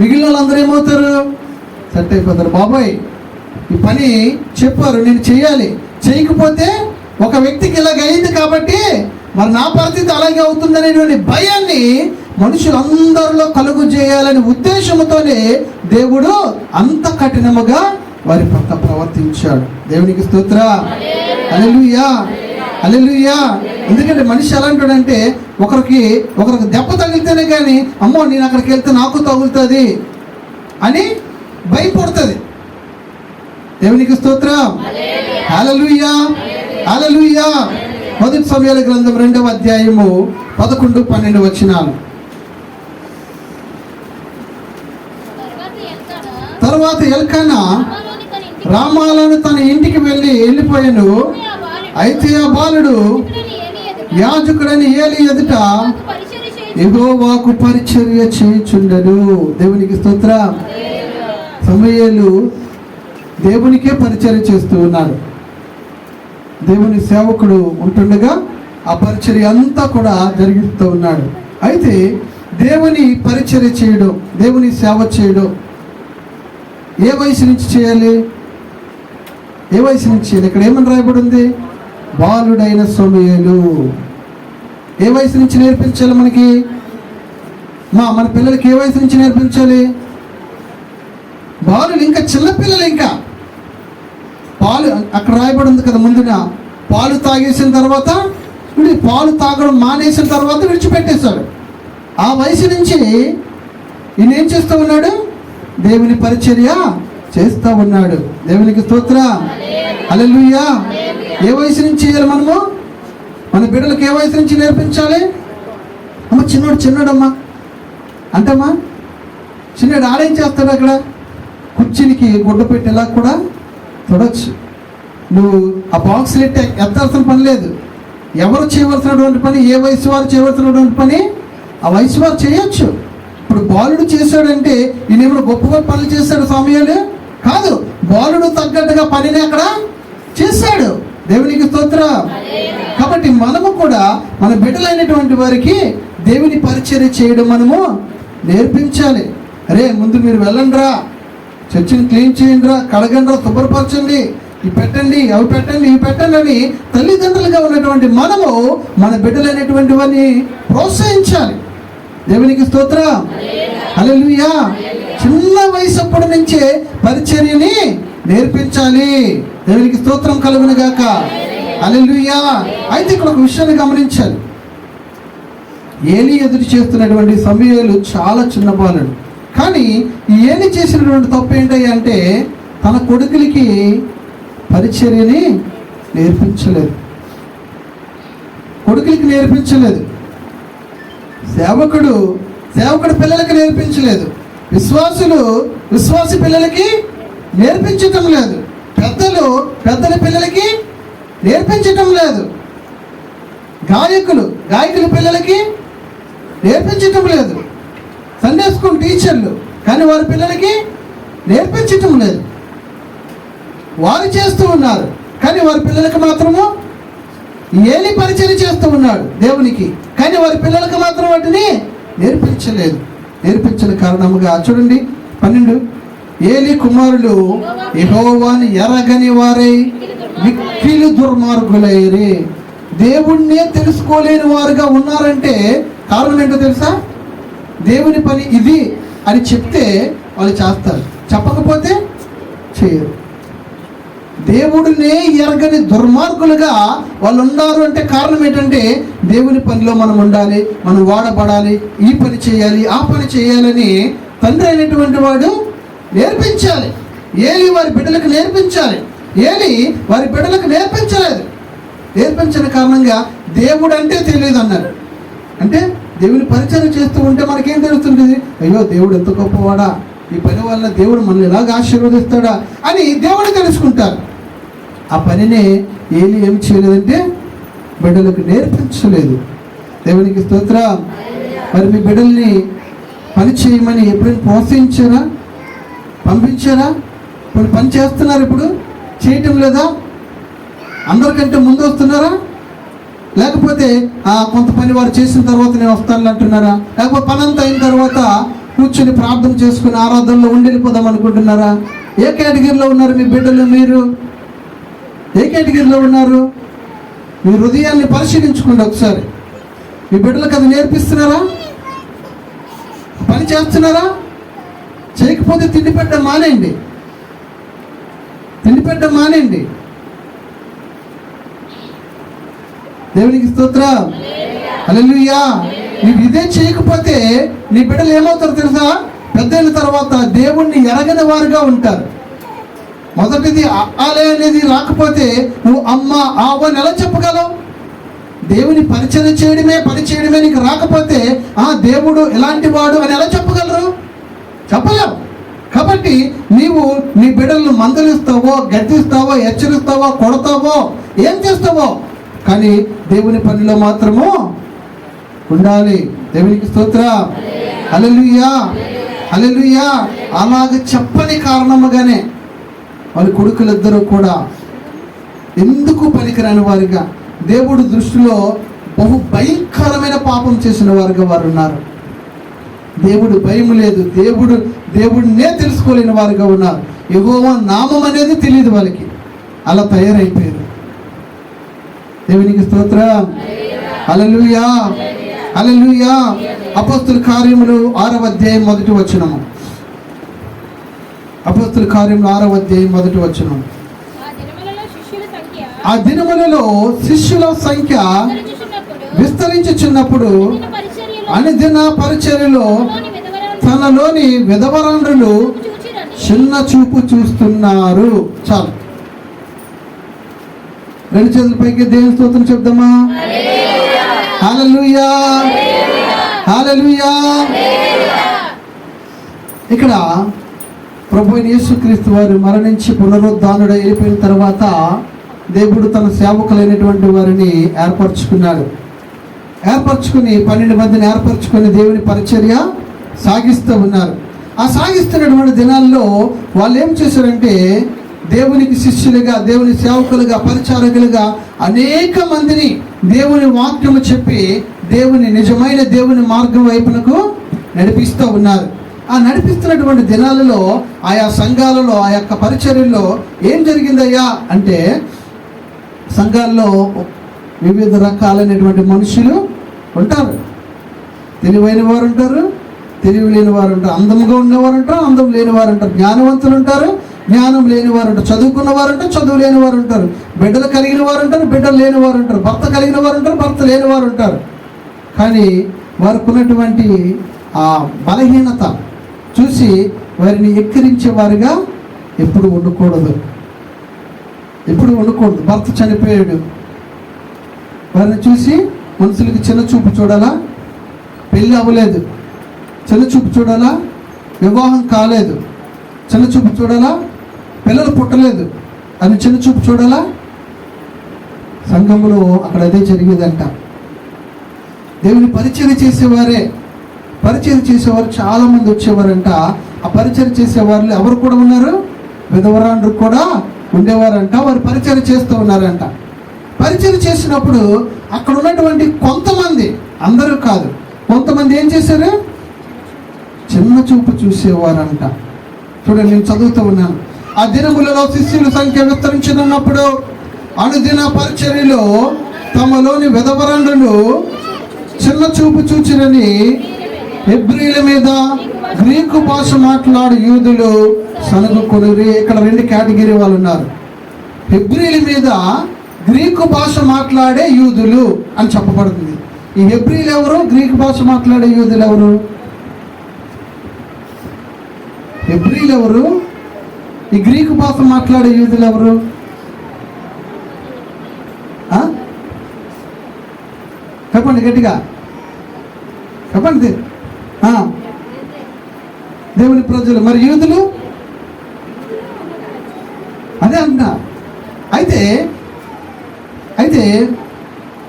మిగిలిన వాళ్ళందరూ ఏమవుతారు? సెట్ అయిపోతారు. బాబాయ్ ఈ పని చెప్పారు, నేను చేయాలి, చేయకపోతే ఒక వ్యక్తికి ఇలాగ అయింది కాబట్టి మరి నా పరిస్థితి అలాగే అవుతుందనేటువంటి భయాన్ని మనుషులందరిలో కలుగు చేయాలనే ఉద్దేశంతోనే దేవుడు అంత కఠినముగా వారి పట్ల ప్రవర్తించాడు. దేవునికి స్తోత్రం. హల్లెలూయా, హల్లెలూయా. ఎందుకంటే మనిషి ఎలా అంటాడంటే ఒకరికి దెబ్బ తగిలితేనే కానీ అమ్మో నేను అక్కడికి వెళ్తే నాకు తగులుతుంది అని భయపడుతుంది. దేవునికి స్తోత్రం. హల్లెలూయా, హల్లెలూయా. మొదటి సమూయేలు గ్రంథం 2వ అధ్యాయము 11-12 వచనాలు. తర్వాత ఎల్కానా రామాలోని తన ఇంటికి వెళ్ళిపోయాను. అయితే ఆ బాలుడు యాజకుడైన ఏలి ఎదుట యెహోవాకు పరిచర్య చేయుచుండెను. దేవునికి స్తోత్రం. సమూయేలు దేవునికే పరిచర్య చేస్తూ ఉన్నాడు. దేవుని సేవకుడు ఉంటుండగా ఆ పరిచర్య అంతా కూడా జరిగిస్తూ ఉన్నాడు. అయితే దేవుని పరిచర్య చేయడం, దేవుని సేవ చేయడం ఏ వయసు నుంచి చేయాలి? ఏ వయసు నుంచి చేయాలి? ఇక్కడ ఏమని రాయబడి ఉంది? బాలుడైన సమూయేలు. ఏ వయసు నుంచి నేర్పించాలి మనకి? మన పిల్లలకి ఏ వయసు నుంచి నేర్పించాలి? బాలులు ఇంకా చిన్నపిల్లలు. ఇంకా పాలు అక్కడ రాయబడి ఉంది కదా ముందున, పాలు తాగేసిన తర్వాత పాలు తాగడం మానేసిన తర్వాత విడిచిపెట్టేశాడు. ఆ వయసు నుంచి ఈయన ఏం చేస్తూ ఉన్నాడు? దేవుని పరిచర్య చేస్తూ ఉన్నాడు. దేవునికి స్తోత్రం. హల్లెలూయా. ఏ వయసు నుంచి చేయాలి మనము? మన బిడ్డలకు ఏ వయసు నుంచి నేర్పించాలి? అమ్మ చిన్నోడమ్మా అంటమ్మా, చిన్నోడు ఆడేం చేస్తాడు? అక్కడ కుర్చీనికి గుడ్డ పెట్టేలా కూడా చూడొచ్చు. నువ్వు ఆ బాక్స్లు ఎత్తాల్సిన పని లేదు. ఎవరు చేయవలసినటువంటి పని, ఏ వయసు వారు చేయవలసినటువంటి పని ఆ వయసు వారు చేయొచ్చు. ఇప్పుడు బాలుడు చేశాడంటే ఈయన ఏమైనా గొప్ప గొప్ప పనులు చేశాడు సమూయేలు కాదు. బాలుడు తగ్గట్టుగా పనిని అక్కడ చేశాడు. దేవునికి స్తోత్రం. కాబట్టి మనము కూడా మన బిడ్డలైనటువంటి వారికి దేవుని పరిచర్య చేయడం మనము నేర్పించాలి. అరే ముందు మీరు వెళ్ళండి రా, చర్చిని క్లీన్ చేయండి రా, కడగండి రా, శుభ్రపరచండి, ఇవి పెట్టండి, అవి పెట్టండి, ఇవి పెట్టండి అని తల్లిదండ్రులుగా ఉన్నటువంటి మనము మన బిడ్డలైనటువంటి వారిని ప్రోత్సహించాలి. దేవునికి స్తోత్రం. హల్లెలూయా. చిన్న వయసు అప్పటి నుంచే పరిచర్యని నేర్పించాలి. దేవునికి స్తోత్రం కలుగును గాక. హల్లెలూయా. అయితే ఇక్కడ ఒక విషయాన్ని గమనించాలి. ఏలి ఎదురు చేస్తున్నటువంటి సమూయేలు చాలా చిన్న బాలుడు. కానీ ఈ ఏలి చేసినటువంటి తప్పు ఏంటయ్యా అంటే తన కొడుకులకి పరిచర్యని నేర్పించలేదు, కొడుకులకి నేర్పించలేదు, సేవకుడు పిల్లలకి నేర్పించలేదు, విశ్వాసి పిల్లలకి నేర్పించటం లేదు, పెద్దల పిల్లలకి నేర్పించటం లేదు, గాయకుల పిల్లలకి నేర్పించటం లేదు, సండే స్కూల్ టీచర్లు కానీ వారి పిల్లలకి నేర్పించటం లేదు. వారు చేస్తూ ఉన్నారు కానీ వారి పిల్లలకు మాత్రము ఏలి పరిచయం చేస్తూ ఉన్నాడు దేవునికి, కానీ వారి పిల్లలకు మాత్రం వాటిని నేర్పించలేదు. నేర్పించిన కారణముగా చూడండి 12, ఏలి కుమారులు యెహోవాను ఎరగని వారై మిక్కిలి దుర్మార్గులైరి. దేవుణ్ణే తెలుసుకోలేని వారుగా ఉన్నారంటే కారణం ఏంటో తెలుసా? దేవుని పని ఇది అని చెప్తే వాళ్ళు చేస్తారు, చెప్పకపోతే చేయరు. దేవుడినే ఎరగని దుర్మార్గులుగా వాళ్ళు ఉన్నారు అంటే కారణం ఏంటంటే దేవుని పనిలో మనం ఉండాలి, మనం వాడబడాలి, ఈ పని చేయాలి, ఆ పని చేయాలని తండ్రి అయినటువంటి వాడు నేర్పించాలి. ఏలి వారి బిడ్డలకు నేర్పించాలి. ఏలి వారి బిడ్డలకు నేర్పించలేదు. నేర్పించిన కారణంగా దేవుడు అంటే తెలియదు అన్నారు. అంటే దేవుని పరిచయం చేస్తూ ఉంటే మనకేం తెలుస్తుంటుంది? అయ్యో దేవుడు ఎంత గొప్పవాడా, ఈ పని వల్ల దేవుడు మనల్ని ఎలాగ ఆశీర్వదిస్తాడా అని దేవుడు తెలుసుకుంటారు. ఆ పనినే ఏలి ఏం చేయలేదంటే బిడ్డలకు నేర్పించలేదు. దేవునికి స్తోత్రం. మరి మీ బిడ్డల్ని పని చేయమని ఎప్పుడైనా ప్రోత్సహించారా, పంపించారా? ఇప్పుడు పని చేస్తున్నారు, ఇప్పుడు చేయటం లేదా? అందరికంటే ముందు వస్తున్నారా? లేకపోతే కొంత పని వారు చేసిన తర్వాత నేను వస్తాను అంటున్నారా? లేకపోతే పని అంతా అయిన తర్వాత కూర్చొని ప్రార్థన చేసుకుని ఆరాధనలో ఉండిపోదాం అనుకుంటున్నారా? ఏ కేటగిరీలో ఉన్నారు మీ బిడ్డలు? మీరు ఏ కేటగిరీలో ఉన్నారు? మీ హృదయాన్ని పరిశీలించుకోండి ఒకసారి. మీ బిడ్డలకు అది నేర్పిస్తున్నారా? పని చేస్తున్నారా? చేయకపోతే తిండి పెట్టడం మానేయండి, తిండి పెట్టడం మానేయండి. దేవునికి స్తోత్రం. హల్లెలూయా. నీవు ఇదే చేయకపోతే నీ బిడ్డలు ఏమవుతారో తెలుసా? పెద్దయిన తర్వాత దేవుణ్ణి ఎరగని వారుగా ఉంటారు. మొదటిది ఆలే అనేది రాకపోతే నువ్వు అమ్మ ఆవు అని ఎలా చెప్పగలవు? దేవుని పరిచయం చేయడమే నీకు రాకపోతే దేవుడు ఎలాంటి వాడు అని ఎలా చెప్పగలరు? చెప్పలేవు. కాబట్టి నీవు నీ బిడ్డలను మందలిస్తావో, గద్దిస్తావో, హెచ్చరిస్తావో, కొడతావో, ఏం చేస్తావో, కానీ దేవుని పనిలో మాత్రము ఉండాలి. దేవునికి స్తోత్రం. హల్లెలూయా, హల్లెలూయా. అలాగ చెప్పని కారణముగానే వాళ్ళ కొడుకులిద్దరూ కూడా ఎందుకు పనికిరాని వారిగా, దేవుడి దృష్టిలో బహు భయంకరమైన పాపం చేసిన వారుగా వారు ఉన్నారు. దేవుడు భయం లేదు, దేవుడినే తెలుసుకోలేని వారుగా ఉన్నారు. యెహోవా నామం అనేది తెలియదు వాళ్ళకి, అలా తయారైపోయారు. దేవునికి స్తోత్రం. హల్లెలూయా, హల్లెలూయా. అపోస్తుల కార్యములు 6వ అధ్యాయం 1వ వచనము. అపోస్తుల కార్యములు 6వ అధ్యాయం 1వ వచనం. ఆ దినములలో శిష్యుల సంఖ్య విస్తరించుచున్నప్పుడు అనుదిన పరిచర్యలో తనలోని విధవరాండ్రులు చిన్న చూపు చూస్తున్నారు. చాలు, రెండు చేతుల పైకి దేవుని స్తోత్రం చెప్దామా? హల్లెలూయా, హల్లెలూయా. ఇక్కడ ప్రభు యేసుక్రీస్తు వారు మరణించి పునరుద్ధానుడై వెళ్ళిపోయిన తర్వాత దేవుడు తన సేవకులైనటువంటి వారిని ఏర్పరచుకుని 12 మందిని ఏర్పరచుకుని దేవుని పరిచర్య సాగిస్తూ ఉన్నారు. ఆ సాగిస్తున్నటువంటి దినాల్లో వాళ్ళు ఏం చేశారంటే దేవునికి శిష్యులుగా, దేవుని సేవకులుగా, పరిచారకులుగా అనేక మందిని దేవుని వాక్యము చెప్పి నిజమైన దేవుని మార్గం వైపునకు నడిపిస్తూ ఉన్నారు. ఆ నడిపిస్తున్నటువంటి దినాలలో ఆయా సంఘాలలో, ఆ యొక్క పరిచర్యల్లో ఏం జరిగిందయ్యా అంటే సంఘాల్లో వివిధ రకాలైనటువంటి మనుషులు ఉంటారు. తెలివైన వారు ఉంటారు, తెలివి లేని వారు ఉంటారు, అందంగా ఉన్నవారు ఉంటారు, అందం లేని వారు ఉంటారు, జ్ఞానవంతులు ఉంటారు, జ్ఞానం లేని వారు ఉంటారు, చదువుకున్న వారు ఉంటారు, చదువు లేని వారు ఉంటారు, బిడ్డలు కలిగిన వారు ఉంటారు, బిడ్డలు లేని వారు ఉంటారు, భర్త కలిగిన వారు ఉంటారు, భర్త లేని వారు ఉంటారు. కానీ వారికి ఉన్నటువంటి ఆ బలహీనత చూసి వారిని ఎక్కిరించేవారుగా ఎప్పుడు ఉండకూడదు. భర్త చనిపోయాడు, వారిని చూసి మనుషులకి చిన్న చూపు చూడాలా? పెళ్ళి అవ్వలేదు, చిన్న చూపు చూడాలా? వివాహం కాలేదు, చిన్న చూపు చూడాలా? పిల్లలు పుట్టలేదు అని చిన్న చూపు చూడాలా? సంఘంలో అక్కడ అదే జరిగేదంట. దేవుని పరిచయం చేసేవారు చాలా మంది వచ్చేవారంట. ఆ పరిచయం చేసేవారు ఎవరు కూడా ఉన్నారు? విధవరాండ్రు కూడా ఉండేవారంట. వారు పరిచయం చేస్తూ ఉన్నారంట. పరిచయం చేసినప్పుడు అక్కడ ఉన్నటువంటి కొంతమంది, అందరూ కాదు, కొంతమంది ఏం చేశారు? చిన్న చూపు చూసేవారంట. చూడండి, నేను చదువుతూ ఉన్నాను. ఆ దినములలో శిష్యుల సంఖ్య విస్తరించినప్పుడు అనుదిన పరిచర్యలో తమలోని విధవరాండ్రులు చిన్న చూపు చూచిరని హెబ్రీల మీద గ్రీకు భాష మాట్లాడు యూదులు సనుగుకొనిరి. ఇక్కడ 2 కేటగిరీ వాళ్ళు ఉన్నారు. హెబ్రీల మీద గ్రీకు భాష మాట్లాడే యూదులు అని చెప్పబడుతుంది. ఈ హెబ్రీలు ఎవరు? గ్రీకు భాష మాట్లాడే యూదులు ఎవరు? హెబ్రీలు ఎవరు? ఈ గ్రీకు భాష మాట్లాడే యూదులు ఎవరు? చెప్పండి, గట్టిగా చెప్పండి. దేవుని ప్రజలు. మరి యూదులు అదే అంట. అయితే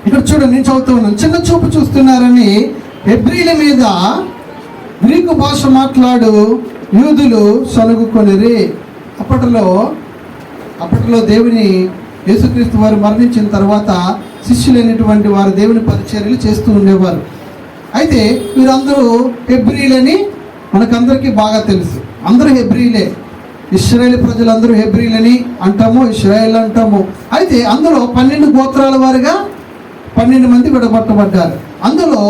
ఇక్కడ చూడండి, నేను చదువుతూ ఉన్నాను. చిన్న చూపు చూస్తున్నారని హెబ్రీల మీద గ్రీకు భాష మాట్లాడు యూదులు సనుగుకొనిరి. అప్పట్లో దేవుని యేసుక్రీస్తు వారు మరణించిన తర్వాత శిష్యులైనటువంటి వారు దేవుని పరిచర్యలు చేస్తూ ఉండేవారు. అయితే వీరందరూ హెబ్రీలని మనకందరికీ బాగా తెలుసు. అందరూ హెబ్రీలే. ఇశ్రాయేలు ప్రజలందరూ హెబ్రీలని అంటాము, ఇశ్రాయేల్ అంటాము. అయితే అందులో 12 గోత్రాల వారుగా 12 మంది విడగొట్టబడ్డారు. అందులో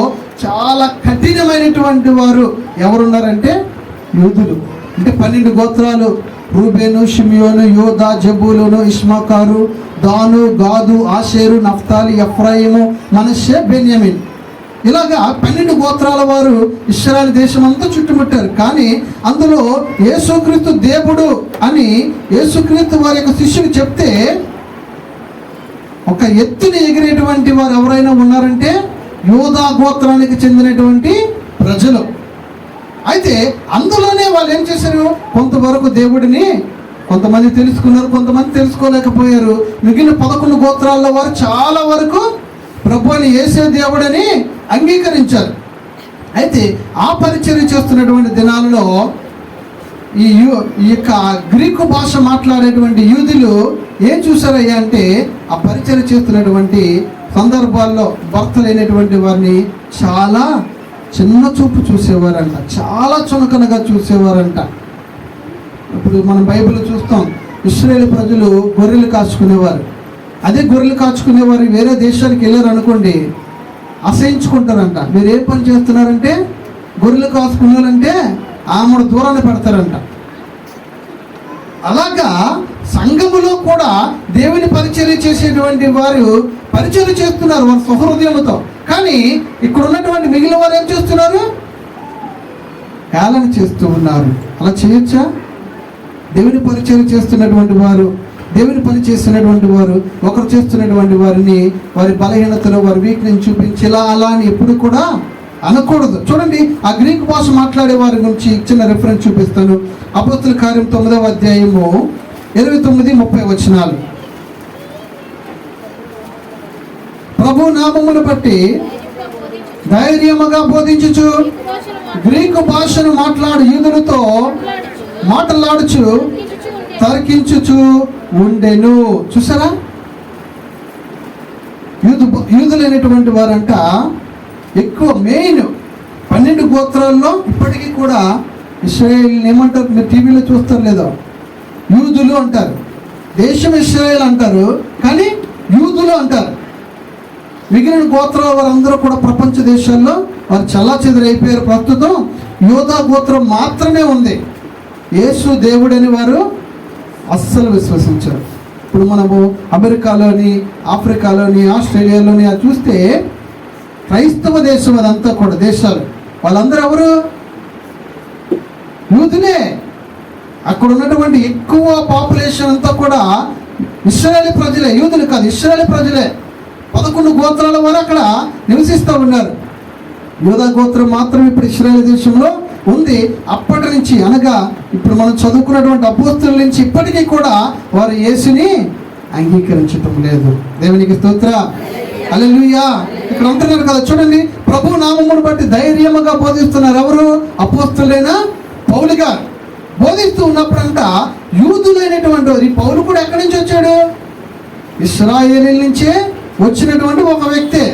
చాలా కఠినమైనటువంటి వారు ఎవరున్నారంటే యూదులు. అంటే 12 గోత్రాలు: రూబేను, షిమియోను, యోదా, జబూలును, ఇష్మాకారు, దాను, గాదు, ఆషేరు, నఫ్తాలి, ఎఫ్రాయిము, మనష్షే, బెన్యామిన్. ఇలాగా 12 గోత్రాల వారు ఇశ్రాయేలు దేశం అంతా చుట్టుముట్టారు. కానీ అందులో యేసుక్రీస్తు దేవుడు అని యేసుక్రీస్తు వారి యొక్క శిష్యులు చెప్తే ఒక ఎత్తుని ఎగిరేటువంటి వారు ఎవరైనా ఉన్నారంటే యోదా గోత్రానికి చెందినటువంటి ప్రజలు. అయితే అందులోనే వాళ్ళు ఏం చేశారు? కొంతవరకు దేవుడిని కొంతమంది తెలుసుకున్నారు, కొంతమంది తెలుసుకోలేకపోయారు. మిగిలిన 11 గోత్రాల్లో వారు చాలా వరకు ప్రభువుని యేసే దేవుడని అంగీకరించారు. అయితే ఆ పరిచర్య చేస్తున్నటువంటి దినాలలో ఈ యొక్క గ్రీకు భాష మాట్లాడేటువంటి యూదులు ఏం చూసారయ్యా అంటే, ఆ పరిచర్య చేస్తున్నటువంటి సందర్భాల్లో భర్త లేనటువంటి వారిని చాలా చిన్న చూపు చూసేవారంట, చాలా చునకనగా చూసేవారంట. ఇప్పుడు మనం బైబిల్ చూస్తాం, ఇశ్రాయేలు ప్రజలు గొర్రెలు కాచుకునేవారు. అదే గొర్రెలు కాచుకునేవారు వేరే దేశానికి వెళ్ళారు అనుకోండి, అసహించుకుంటారంట. మీరు ఏ పని చేస్తున్నారంటే గొర్రెలు కాచుకున్నారంటే ఆమెను దూరాన్ని పెడతారంట. అలాగా సంఘములో కూడా దేవుని పరిచర్య చేసేటువంటి వారు పరిచర్య చేస్తున్నారు వారి సహృదయంతో. కానీ ఇక్కడ ఉన్నటువంటి మిగిలిన వారు ఏం చేస్తున్నారు? హేళన చేస్తూ ఉన్నారు. అలా చేయొచ్చా? దేవుని పరిచర్య చేస్తున్నటువంటి వారు, దేవుని పని చేస్తున్నటువంటి వారు ఒకరు చేస్తున్నటువంటి వారిని వారి బలహీనతలో వారి వీక్నెస్ చూపించి ఇలా అలా అని ఎప్పుడు కూడా అనకూడదు. చూడండి, ఆ గ్రీకు భాష మాట్లాడే వారి గురించి చిన్న రిఫరెన్స్ చూపిస్తాను. అపోస్తుల కార్యం 9వ అధ్యాయము 29-30 వచనాలు. ప్రభు నామమును బట్టి ధైర్యముగా బోధించుచు గ్రీకు భాషను మాట్లాడు యూదులతో మాట్లాడుచు తర్కించుచు ఉండెను. చూసారా? యూదులైనటువంటి వారంట ఎక్కువ మెయిన్ 12 గోత్రాల్లో ఇప్పటికీ కూడా ఇశ్రాయేల్ ఏమంటారు? మీరు టీవీలో చూస్తారు లేదో, యూదులు అంటారు. దేశం ఇశ్రాయేల్ అంటారు, కానీ యూదులు అంటారు. మిగిలిన గోత్రాల వారందరూ కూడా ప్రపంచ దేశాల్లో వారు చల్లాచెదరైపోయారు. ప్రస్తుతం యోధా గోత్రం మాత్రమే ఉంది. యేసు దేవుడని వారు అస్సలు విశ్వసించారు. ఇప్పుడు మనము అమెరికాలోని, ఆఫ్రికాలోని, ఆస్ట్రేలియాలోని చూస్తే క్రైస్తవ దేశం అదంతా కూడా దేశాలు. వాళ్ళందరూ ఎవరు? యూదులే. అక్కడ ఉన్నటువంటి ఎక్కువ పాపులేషన్ అంతా కూడా ఇశ్రాయేలు ప్రజలే, యూదులు కాదు, ఇశ్రాయేలు ప్రజలే. 11 గోత్రాల వారు అక్కడ నివసిస్తూ ఉన్నారు. యూదా గోత్రం మాత్రం ఇప్పుడు ఇశ్రాయేలు దేశంలో ఉంది. అప్పటి నుంచి, అనగా ఇప్పుడు మనం చదువుకున్నటువంటి అపోస్తలుల నుంచి ఇప్పటికీ కూడా వారు యేసుని అంగీకరించటం లేదు. దేవునికి స్తోత్రం. హల్లెలూయా. ఇక్కడ అంటున్నారు కదా, చూడండి, ప్రభు నామమును బట్టి ధైర్యముగా బోధిస్తున్నారు. ఎవరు? అపోస్తలులైన పౌలు గారు బోధిస్తూ ఉన్నప్పుడంట యూదులైనటువంటి వారు, ఈ పౌలు కూడా ఎక్కడి నుంచి వచ్చాడు? ఇశ్రాయేలీల నుంచే వచ్చినటువంటి ఒక వ్యక్తి.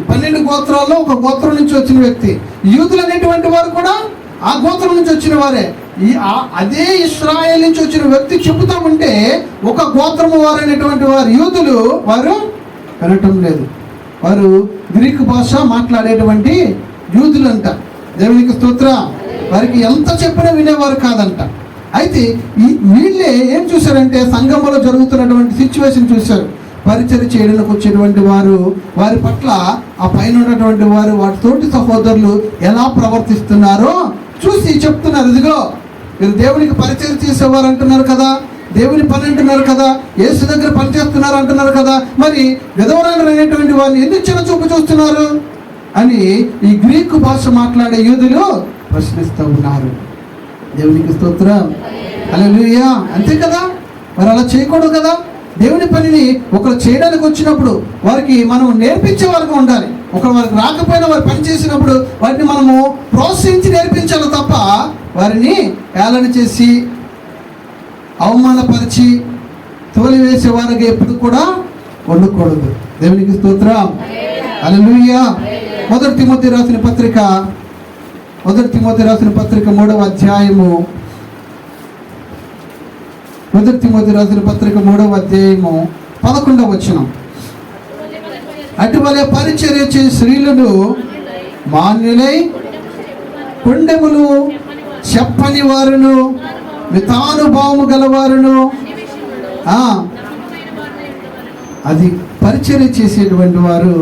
12 గోత్రాల్లో ఒక గోత్రం నుంచి వచ్చిన వ్యక్తి. యూదులు అనేటువంటి వారు కూడా ఆ గోత్రం నుంచి వచ్చిన వారే. అదే ఇశ్రాయేల్ నుంచి వచ్చిన వ్యక్తి చెబుతూ ఉంటే ఒక గోత్రము వారు అనేటువంటి వారు యూదులు వారు వినటం లేదు. వారు గ్రీకు భాష మాట్లాడేటువంటి యూదులు అంట. దేవునికి స్తోత్రం. వారికి ఎంత చెప్పినా వినేవారు కాదంట. అయితే వీళ్ళే ఏం చూశారంటే సంఘంలో జరుగుతున్నటువంటి సిచ్యువేషన్ చూశారు. పరిచర్య చేయడానికి వచ్చేటువంటి వారు, వారి పట్ల ఆ పైన ఉన్నటువంటి వారు, వాటి తోటి సహోదరులు ఎలా ప్రవర్తిస్తున్నారో చూసి చెప్తున్నారు. ఇదిగో మీరు దేవునికి పరిచర్య చేసేవారు అంటున్నారు కదా, దేవుని పని అంటున్నారు కదా, యేసు దగ్గర పనిచేస్తున్నారు అంటున్నారు కదా, మరి విధవరాలు అనేటువంటి వారిని ఎందుకు చిన్న చూపు చూస్తున్నారు అని ఈ గ్రీకు భాష మాట్లాడే యూదులు ప్రశ్నిస్తూ ఉన్నారు. దేవునికి స్తోత్రం. హల్లెలూయా. అంతే కదా, మరి అలా చేయకూడదు కదా. దేవుని పనిని ఒకరు చేయడానికి వచ్చినప్పుడు వారికి మనం నేర్పించే వారికి ఉండాలి. ఒకరు వారికి రాకపోయినా వారు పని చేసినప్పుడు వారిని మనము ప్రోత్సహించి నేర్పించాలి తప్ప వారిని ఏళన చేసి అవమానపరిచి తోలివేసే వారికి ఎప్పుడు కూడా ఉండకూడదు. దేవునికి స్తోత్రం. హల్లెలూయా. మొదటి తిమోతి రాసిన పత్రిక 3వ అధ్యాయము, మొదటి తిమోతి రాసిన పత్రిక 3వ అధ్యాయము 11వ వచనం. అటువలే పరిచర్య చేసే స్త్రీలను మాన్యులై, కొండెములు చెప్పని వారును, మితానుభావము గలవారును. అది పరిచర్య చేసేటువంటి వారు,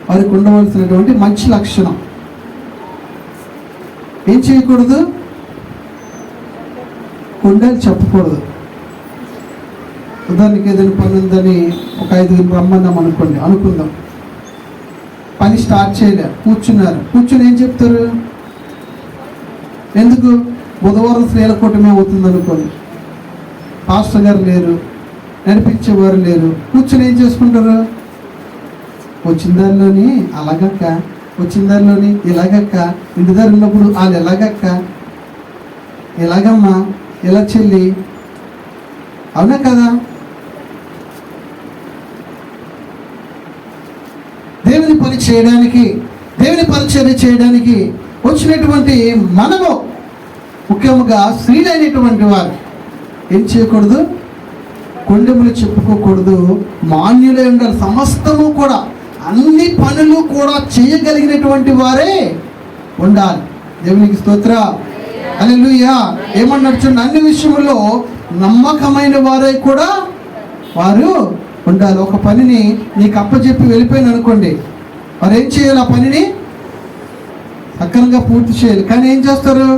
వారికి ఉండవలసినటువంటి మంచి లక్షణం. ఏం చేయకూడదు? కొండలు చెప్పకూడదు. ఉదాహరణకి ఏదైనా పని ఉందని ఒక 5 రమ్మన్నాం అనుకుందాం. పని స్టార్ట్ చేయలే, కూర్చుని ఏం చెప్తారు? ఎందుకు? బుధవారం స్త్రీల కూటమి అవుతుంది అనుకోండి, పాస్టర్ గారు లేరు, నడిపించేవారు లేరు, కూర్చుని ఏం చేసుకుంటారు? వచ్చిన దారిలోని అలాగక్క, వచ్చిన దారిలోని ఇలాగక్క, ఇంటి దగ్గర ఉన్నప్పుడు వాళ్ళు ఎలాగక్క, ఎలాగమ్మా, ఎలా చెల్లి, అవునా కదా? దేవుని పరిచర్య చేయడానికి వచ్చినటువంటి మనము, ముఖ్యంగా స్త్రీలైనటువంటి వారు ఏం చేయకూడదు? కొండెములు చెప్పుకోకూడదు, మాన్యులై ఉండాలి. సమస్తము కూడా, అన్ని పనులు కూడా చేయగలిగినటువంటి వారే ఉండాలి. దేవునికి స్తోత్రం. హల్లెలూయా. ఏమన్నాడు చూడండి, అన్ని విషయంలో నమ్మకమైన వారే కూడా వారు ఉండాలి. ఒక పనిని నీకు అప్పచెప్పి వెళ్ళిపోయింది అనుకోండి, వారు ఏం చేయాలి? ఆ పనిని సక్రమంగా పూర్తి చేయాలి. కానీ ఏం చేస్తారు?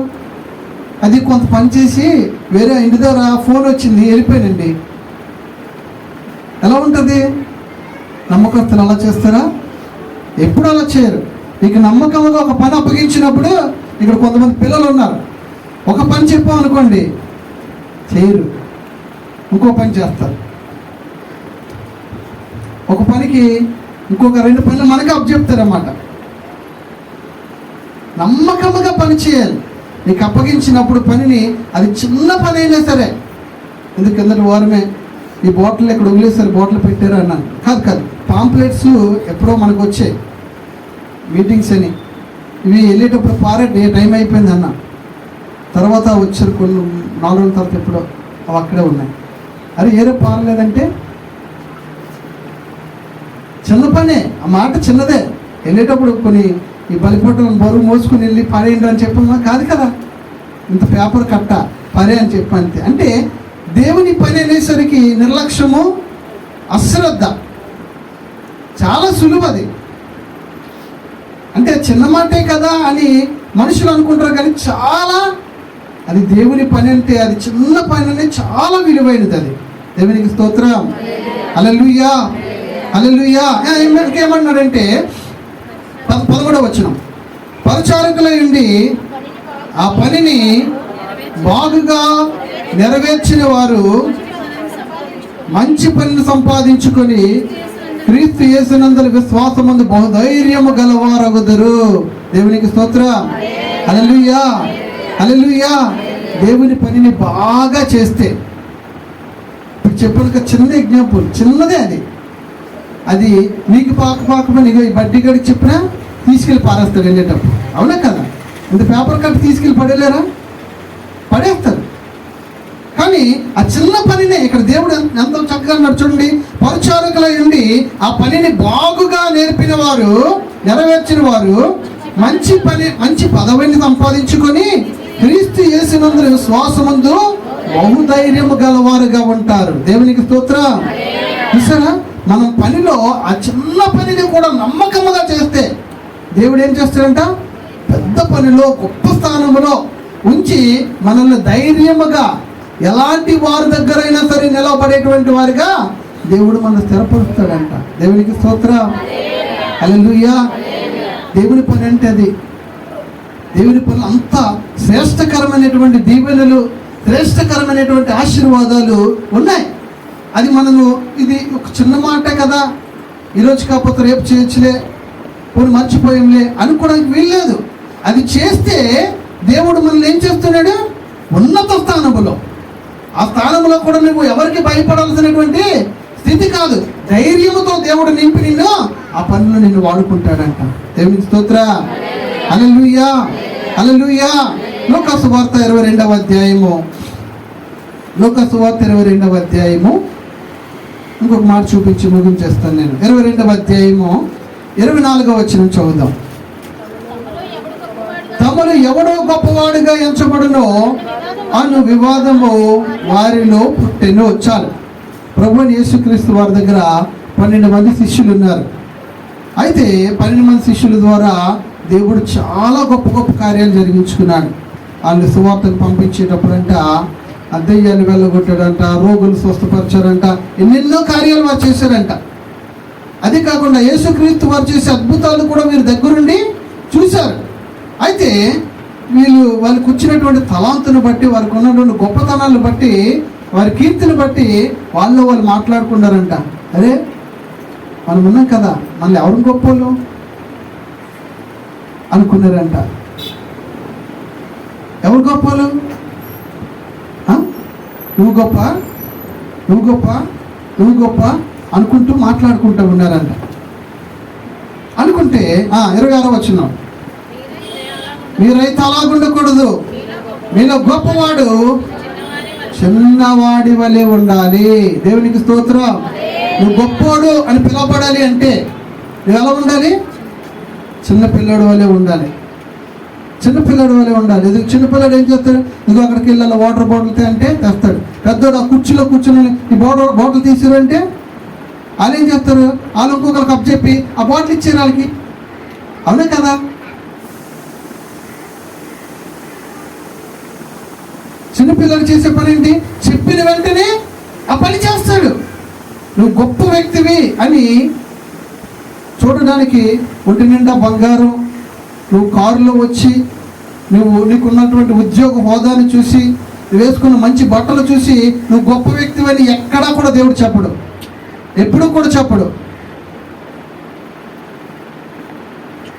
అది కొంత పని చేసి వేరే ఇంటి దగ్గర ఫోన్ వచ్చింది, వెళ్ళిపోయానండి. ఎలా ఉంటుంది? నమ్మకస్తులు అలా చేస్తారా? ఎప్పుడు అలా చేయరు. నీకు నమ్మకంగా ఒక పని అప్పగించినప్పుడు, ఇక్కడ కొంతమంది పిల్లలు ఉన్నారు, ఒక పని చెప్పామనుకోండి చేయరు, ఇంకో పని చేస్తారు. ఒక పనికి ఇంకొక 2 పనులు మనకి అప్పచెప్తారన్నమాట. నమ్మకంగా పని చేయాలి. నీకు అప్పగించినప్పుడు పనిని, అది చిన్న పని అయినా సరే. ఎందుకు కిందటి వారమే ఈ బాటిల్ ఇక్కడ వదిలేసారు, బాటిల్ పెట్టారు అన్నాను. కాదు, పాంప్లెట్స్ ఎప్పుడో మనకు వచ్చాయి, మీటింగ్స్ అని. ఇవి వెళ్ళేటప్పుడు పారేట్ టైం అయిపోయింది అన్న. తర్వాత వచ్చారు కొన్ని 4 రోజుల తర్వాత ఎప్పుడో, అవి అక్కడే ఉన్నాయి. అరే ఏదో పారలేదంటే చిన్న పనే, ఆ మాట చిన్నదే. వెళ్ళేటప్పుడు కొన్ని ఈ బలిపొట్టలను బరువు మోసుకుని వెళ్ళి పారేయండి అని చెప్పమా? కాదు కదా, ఇంత పేపర్ కట్ట పరే అని చెప్పంతే. అంటే దేవుని పని అనేసరికి నిర్లక్ష్యము, అశ్రద్ధ, చాలా సులువు అది. అంటే చిన్న మాటే కదా అని మనుషులు అనుకుంటారు, కానీ చాలా అది దేవుని పని అంటే అది చిన్న పని అనేది చాలా విలువైనది. అది దేవునికి స్తోత్రం. హల్లెలూయా, హల్లెలూయా. ఇంకేమన్నాడంటే 11వ వచనం, పరిచారకులై ఉండి ఆ పనిని బాగుగా నెరవేర్చిన వారు మంచి పనిని సంపాదించుకొని క్రీస్తు యేసునందు విశ్వాసమందు బహుధైర్యము గలవారగుదురు. దేవునికి స్తోత్రం. హల్లెలూయా, హల్లెలూయా. దేవుని పనిని బాగా చేస్తే, ఇప్పుడు చెప్పిన చిన్న ఎగ్జాంపుల్, చిన్నదే అది నీకు పాకపోకపోయినా నీకు ఈ బడ్డీ గడికి చెప్పినా తీసుకెళ్ళి పారేస్తాడు వెళ్ళేటప్పుడు, అవునా కదా? ఇంత పేపర్ కట్ తీసుకెళ్ళి పడేలేరా? పడేస్తారు. కానీ ఆ చిన్న పనినే ఇక్కడ దేవుడు ఎంత చక్కగా నడుచుండి, పరిచారకులై ఉండి ఆ పనిని బాగుగా నేర్పిన వారు, నెరవేర్చిన వారు మంచి పదవిని సంపాదించుకొని క్రీస్తు యేసునందు విశ్వాసమందు బహుధైర్యము గలవారుగా ఉంటారు. దేవునికి స్తోత్రం. చూసారా, మనం పనిలో ఆ చిన్న పనిని కూడా నమ్మకముగా చేస్తే దేవుడు ఏం చేస్తాడంట? పెద్ద పనిలో గొప్ప స్థానంలో ఉంచి మనల్ని ధైర్యముగా ఎలాంటి వారి దగ్గరైనా సరే నిలబడేటువంటి వారిగా దేవుడు మనల్ని స్థిరపరుస్తాడంట. దేవునికి స్తోత్రం. హల్లెలూయా. దేవుని పని అంటే అది. దేవుని పనులు అంత శ్రేష్టకరమైనటువంటి దీవెనలు, శ్రేష్టకరమైనటువంటి ఆశీర్వాదాలు ఉన్నాయి. అది మనము ఇది ఒక చిన్న మాట కదా, ఈరోజు కాకపోతే రేపు చేయొచ్చులే, కొన్ని మర్చిపోయంలే అనుకోవడానికి వీల్లేదు. అది చేస్తే దేవుడు మనల్ని ఏం చేస్తున్నాడు? ఉన్నత స్థానములో, ఆ స్థానంలో కూడా నువ్వు ఎవరికి భయపడాల్సినటువంటి స్థితి కాదు, ధైర్యముతో దేవుడు నింపి నిన్ను ఆ పనిలో నిన్ను వాడుకుంటాడంట. దేవునికి స్తోత్రం. హల్లెలూయా, హల్లెలూయా. లూకాసు వార్త 22వ అధ్యాయము, లూకాసు వార్త 22వ అధ్యాయము ఇంకొక మాట చూపించి ముగించేస్తాను నేను. 22వ అధ్యాయము 24వ వచనం చదువుదాం. తమను ఎవడో గొప్పవాడుగా ఎంచబడునో అను వివాదము వారిలో పుట్టెను. చాలు. ప్రభువైన యేసుక్రీస్తు వారి దగ్గర 12 మంది శిష్యులు ఉన్నారు. అయితే 12 మంది శిష్యుల ద్వారా దేవుడు చాలా గొప్ప గొప్ప కార్యాలు జరిగించుకున్నాడు. వాళ్ళు సువార్తను పంపించేటప్పుడంట దెయ్యాలు వెళ్ళగొట్టాడంట, రోగులు స్వస్థపరిచారంట, ఎన్నెన్నో కార్యాలు వారు చేశారంట. అది కాకుండా యేసుక్రీస్తు వారు చేసే అద్భుతాలు కూడా మీరు దగ్గరుండి చూశారు. అయితే వాళ్ళకి వచ్చినటువంటి తలాంతును బట్టి, వారికి ఉన్నటువంటి గొప్పతనాలను బట్టి, వారి కీర్తిని బట్టి వాళ్ళు మాట్లాడుకున్నారంట, అరే మనం ఉన్నాం కదా, మళ్ళీ ఎవరు గొప్పలు అనుకున్నారంట. ఎవరు గొప్పలు? నువ్వు గొప్ప, నువ్వు గొప్ప, నువ్వు గొప్ప అనుకుంటూ మాట్లాడుకుంటూ ఉన్నారంట. అనుకుంటే 26వ వచనం, మీరైతే అలాగుండకూడదు, మీలో గొప్పవాడు చిన్నవాడి వలె ఉండాలి. దేవునికి స్తోత్రం. నువ్వు గొప్పోడు అని పిలవబడాలి అంటే నువ్వు ఎలా ఉండాలి? చిన్నపిల్లడు వలె ఉండాలి. చిన్నపిల్లడు వలె ఉండాలి. ఇది చిన్నపిల్లడు ఏం చేస్తాడు? ఇదిగో అక్కడికి వెళ్ళాలి, వాటర్ బాటిల్ అంటే తెస్తాడు. పెద్దోడు ఆ కుర్చీలో కూర్చొని ఈ బాటిల్ తీసిరంటే వాళ్ళు ఏం చేస్తారు? వాళ్ళు ఇంకొకరికి అప్ చెప్పి ఆ బాటిల్ ఇచ్చారు వాళ్ళకి, అవునే కదా? చిన్నపిల్లలు చేసే పని ఏంటి? చెప్పిన వెంటనే ఆ పని చేస్తాడు. నువ్వు గొప్ప వ్యక్తివి అని చూడడానికి ఒంటి నిండా బంగారం, నువ్వు కారులో వచ్చి, నీకున్నటువంటి ఉద్యోగ హోదాని చూసి, నువ్వు వేసుకున్న మంచి బట్టలు చూసి నువ్వు గొప్ప వ్యక్తివి అని ఎక్కడా కూడా దేవుడు చెప్పడు, ఎప్పుడూ కూడా చెప్పడు.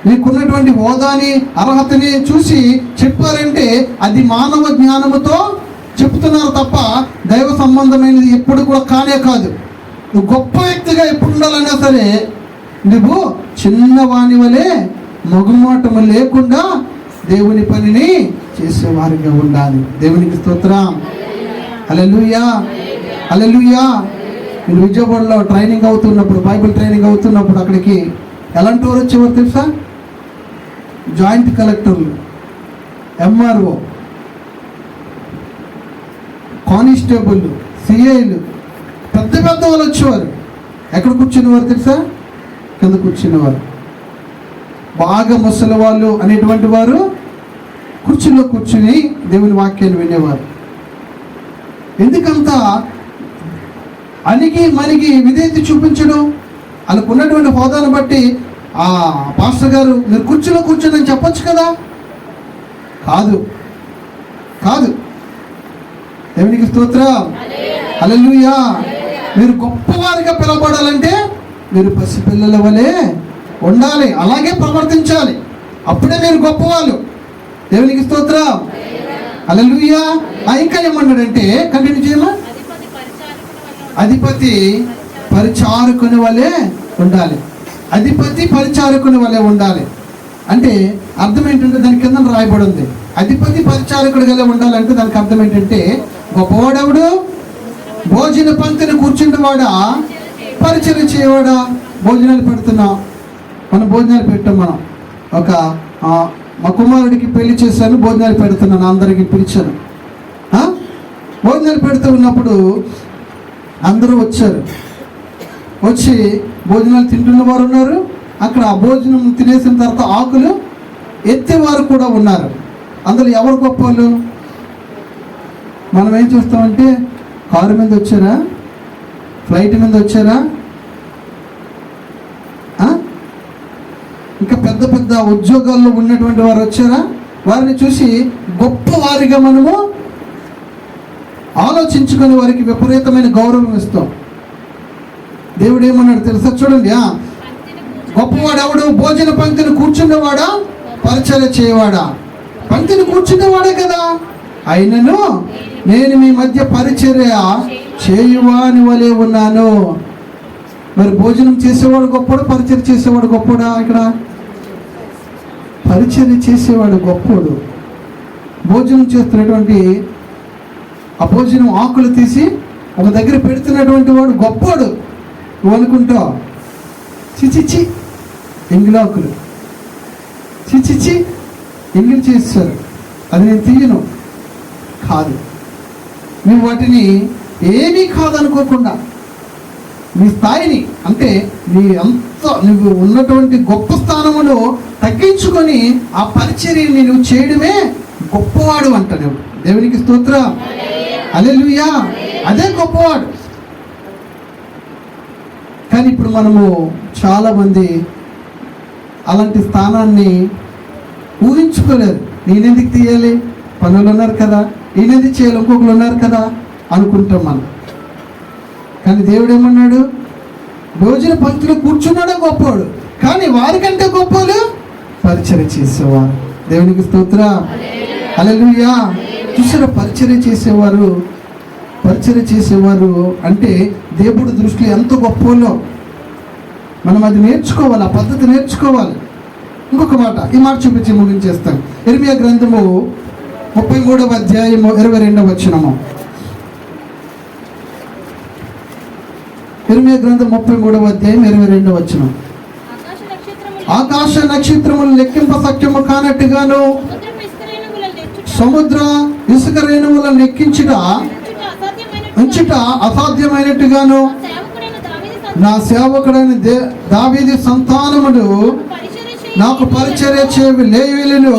నీకున్నటువంటి హోదాని, అర్హతని చూసి చెప్పారంటే అది మానవ జ్ఞానముతో చెప్తున్నారు తప్ప దైవ సంబంధమైనది ఎప్పుడు కూడా కానే కాదు. నువ్వు గొప్ప వ్యక్తిగా ఎప్పుడు ఉండాలన్నా సరే నువ్వు చిన్నవాని వలె మొగమాటము లేకుండా దేవుని పనిని చేసేవారిగా ఉండాలి. దేవునికి స్తోత్రం. హల్లెలూయా, హల్లెలూయా. నేను విజయవాడలో ట్రైనింగ్ అవుతున్నప్పుడు, బైబిల్ ట్రైనింగ్ అవుతున్నప్పుడు అక్కడికి ఎలాంటి వారు వచ్చేవారు తెలుసా? జాయింట్ కలెక్టర్లు, ఎంఆర్ఓ, కానిస్టేబుల్, సిఐలు, పెద్ద పెద్ద వాళ్ళు వచ్చేవారు. ఎక్కడ కూర్చునేవారు తెలుసా? కింద కూర్చునేవారు. బాగా ముసలి వాళ్ళు అనేటువంటి వారు కుర్చీలో కూర్చుని దేవుని వాక్యాన్ని వినేవారు. ఎందుకంత అణిగి మణిగి విధేయత చూపించడం? వాళ్ళకు ఉన్నటువంటి హోదాను బట్టి ఆ పాస్టర్ గారు మీరు కుర్చీలో కూర్చోని చెప్పొచ్చు కదా. కాదు కాదు. దేవునికి స్తోత్రం, హల్లెలూయా. మీరు గొప్పవారిగా పిలవబడాలంటే మీరు పసిపిల్లల వలె ఉండాలి, అలాగే ప్రవర్తించాలి. అప్పుడే మీరు గొప్పవాళ్ళు. దేవునికి స్తోత్రం, హల్లెలూయా. ఇంకా ఏమన్నాడంటే కంటిన్యూ చేయమా, అధిపతి పరిచారకుని వలె ఉండాలి. అధిపతి పరిచారకుని వలె ఉండాలి అంటే అర్థం ఏంటంటే దాని కింద రాయబడి ఉంది, అధిపతి పరిచారకుడు గల ఉండాలంటే దానికి అర్థం ఏంటంటే గొప్పవాడెవడు? భోజన పంక్తిని కూర్చుండేవాడా, పరిచయం చేయవాడా? భోజనాలు పెడుతున్నాం, మనం భోజనాలు పెట్టాం. మనం మా కుమారుడికి పెళ్లి చేశాను, భోజనాలు పెడుతున్నాను, అందరికి పిలిచాను. భోజనాలు పెడుతూ ఉన్నప్పుడు అందరూ వచ్చారు. వచ్చి భోజనాలు తింటున్న వారు ఉన్నారు, అక్కడ ఆ భోజనం తినేసిన తర్వాత ఆకులు ఎత్తేవారు కూడా ఉన్నారు. అందులో ఎవరు గొప్ప వాళ్ళు? మనం ఏం చూస్తామంటే కారు మీద వచ్చారా, ఫ్లైట్ మీద వచ్చారా, ఇంకా పెద్ద పెద్ద ఉద్యోగాల్లో ఉన్నటువంటి వారు వచ్చారా? వారిని చూసి గొప్ప వారిగా మనము ఆలోచించుకొని వారికి విపరీతమైన గౌరవం ఇస్తాం. దేవుడు ఏమన్నాడు తెలుసా? చూడండి, గొప్పవాడు ఎవడు? భోజన పంక్తిని కూర్చున్నవాడా, పరిచర్య చేయవాడా? పంక్తిని కూర్చున్నవాడే కదా. అయినను నేను మీ మధ్య పరిచర్య చేయువాని వలె ఉన్నాను. మరి భోజనం చేసేవాడు గొప్పడు, పరిచర్య చేసేవాడు గొప్పడా? ఇక్కడ పరిచర్య చేసేవాడు గొప్పడు. భోజనం చేస్తున్నటువంటి ఆ భోజనం ఆకులు తీసి ఒక దగ్గర పెడుతున్నటువంటి వాడు గొప్పడు. నువ్వు అనుకుంటావు చిచిచ్చి ఎంగిలాకులు, చిచిచ్చి ఎంగిలి చేస్తారు, అది నేను తీయను. కాదు, నువ్వు వాటిని ఏమీ కాదనుకోకుండా నీ స్థాయిని, అంటే నీ అంత నువ్వు ఉన్నటువంటి గొప్ప స్థానములో తగ్గించుకొని ఆ పరిచర్యని నువ్వు చేయడమే గొప్పవాడు అంట. నువ్వు దేవునికి స్తోత్రం, హల్లెలూయా. అదే గొప్పవాడు. కానీ ఇప్పుడు మనము చాలామంది అలాంటి స్థానాన్ని ఊహించుకోలేరు. నేనెందుకు తీయాలి, పనులు ఉన్నారు కదా, నేనెందుకు చేయాలి, ఇంకొకరు ఉన్నారు కదా అనుకుంటాం మనం. కానీ దేవుడు ఏమన్నాడు? భోజన పంక్తిలో కూర్చున్నాడే గొప్పవాడు, కానీ వారికంటే గొప్పలు పరిచర్య చేసేవారు. దేవునికి స్తోత్రం, హల్లెలూయా. చూసారా, పరిచర్య చేసేవారు అంటే దేవుడి దృష్టిలో ఎంత గొప్పలో మనం అది నేర్చుకోవాలి, ఆ పద్ధతి నేర్చుకోవాలి. ఇంకొక మాట, ఈ మాట చూపించి ముగించేస్తాను. ఇర్మియా గ్రంథము 33వ అధ్యాయము 22వ వచనము. ఇర్మియా గ్రంథం 33వ అధ్యాయం 22వ వచనం. ఆకాశ నక్షత్రములు లెక్కింప సత్యము కానట్టుగాను సముద్ర ఇసుక రేణువులను లెక్కించుట అసాధ్యమైనట్టుగాను నా సేవకుడైన దావీదు సంతానముడు నాకు పరిచర్య చేయు లేవీయులను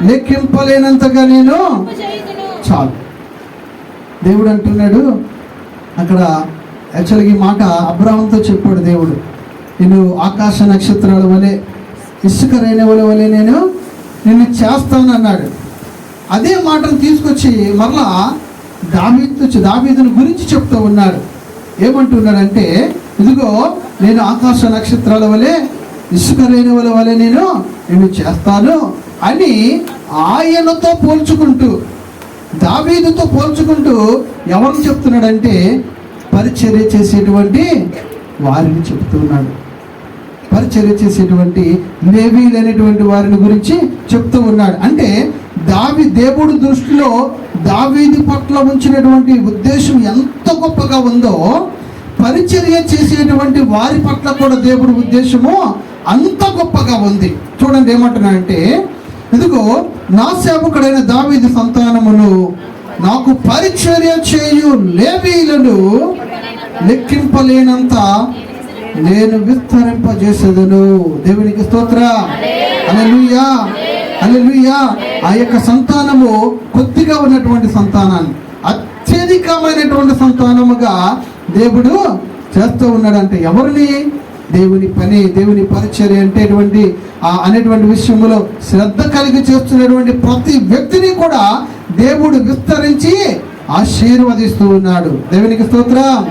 లెక్కింపలేనంతగా నేను చాలు. దేవుడు అంటున్నాడు అక్కడ. యాక్చువల్గా ఈ మాట అబ్రాహాముతో చెప్పాడు దేవుడు, నేను ఆకాశ నక్షత్రాల వలె ఇసుక రేణువుల వలె నేను నిన్ను చేస్తానన్నాడు. అదే మాటను తీసుకొచ్చి మరలా దావీదుని గురించి చెప్తూ ఉన్నాడు. ఏమంటున్నాడంటే, ఇదిగో నేను ఆకాశ నక్షత్రాల వలె ఇసుక రేణువుల వలె నేను చేస్తాను అని ఆయనతో పోల్చుకుంటూ, దావీదుతో పోల్చుకుంటూ ఎవరిని చెప్తున్నాడంటే పరిచర్య చేసేటువంటి వారిని చెప్తున్నాడు. పరిచర్య చేసేటువంటి లేవీయులైనటువంటి వారిని గురించి చెప్తూ ఉన్నాడు. అంటే దేవుడు దృష్టిలో దావీదు పట్ల ఉంచినటువంటి ఉద్దేశం ఎంత గొప్పగా ఉందో, పరిచర్య చేసేటువంటి వారి పట్ల కూడా దేవుడి ఉద్దేశము అంత గొప్పగా ఉంది. చూడండి ఏమంటున్నాడంటే, ఇదిగో నా సేవకుడైన దావీదు సంతానమును నాకు పరిచర్య చేయు లేవీయులను లెక్కింపలేనంత నేను విస్తరింపజేసేదను. దేవునికి స్తోత్రం. హల్లెలూయా, హల్లెలూయా. ఆ యొక్క సంతానము కొద్దిగా ఉన్నటువంటి సంతానాన్ని అత్యధికమైనటువంటి సంతానముగా దేవుడు చేస్తూ ఉన్నాడంటే ఎవరిని? దేవుని పని, దేవుని పరిచర్య అనేటువంటి విషయంలో శ్రద్ధ కలిగి చేస్తున్నటువంటి ప్రతి వ్యక్తిని కూడా దేవుడు విస్తరించి ఆశీర్వదిస్తూ ఉన్నాడు. దేవునికి స్తోత్రం.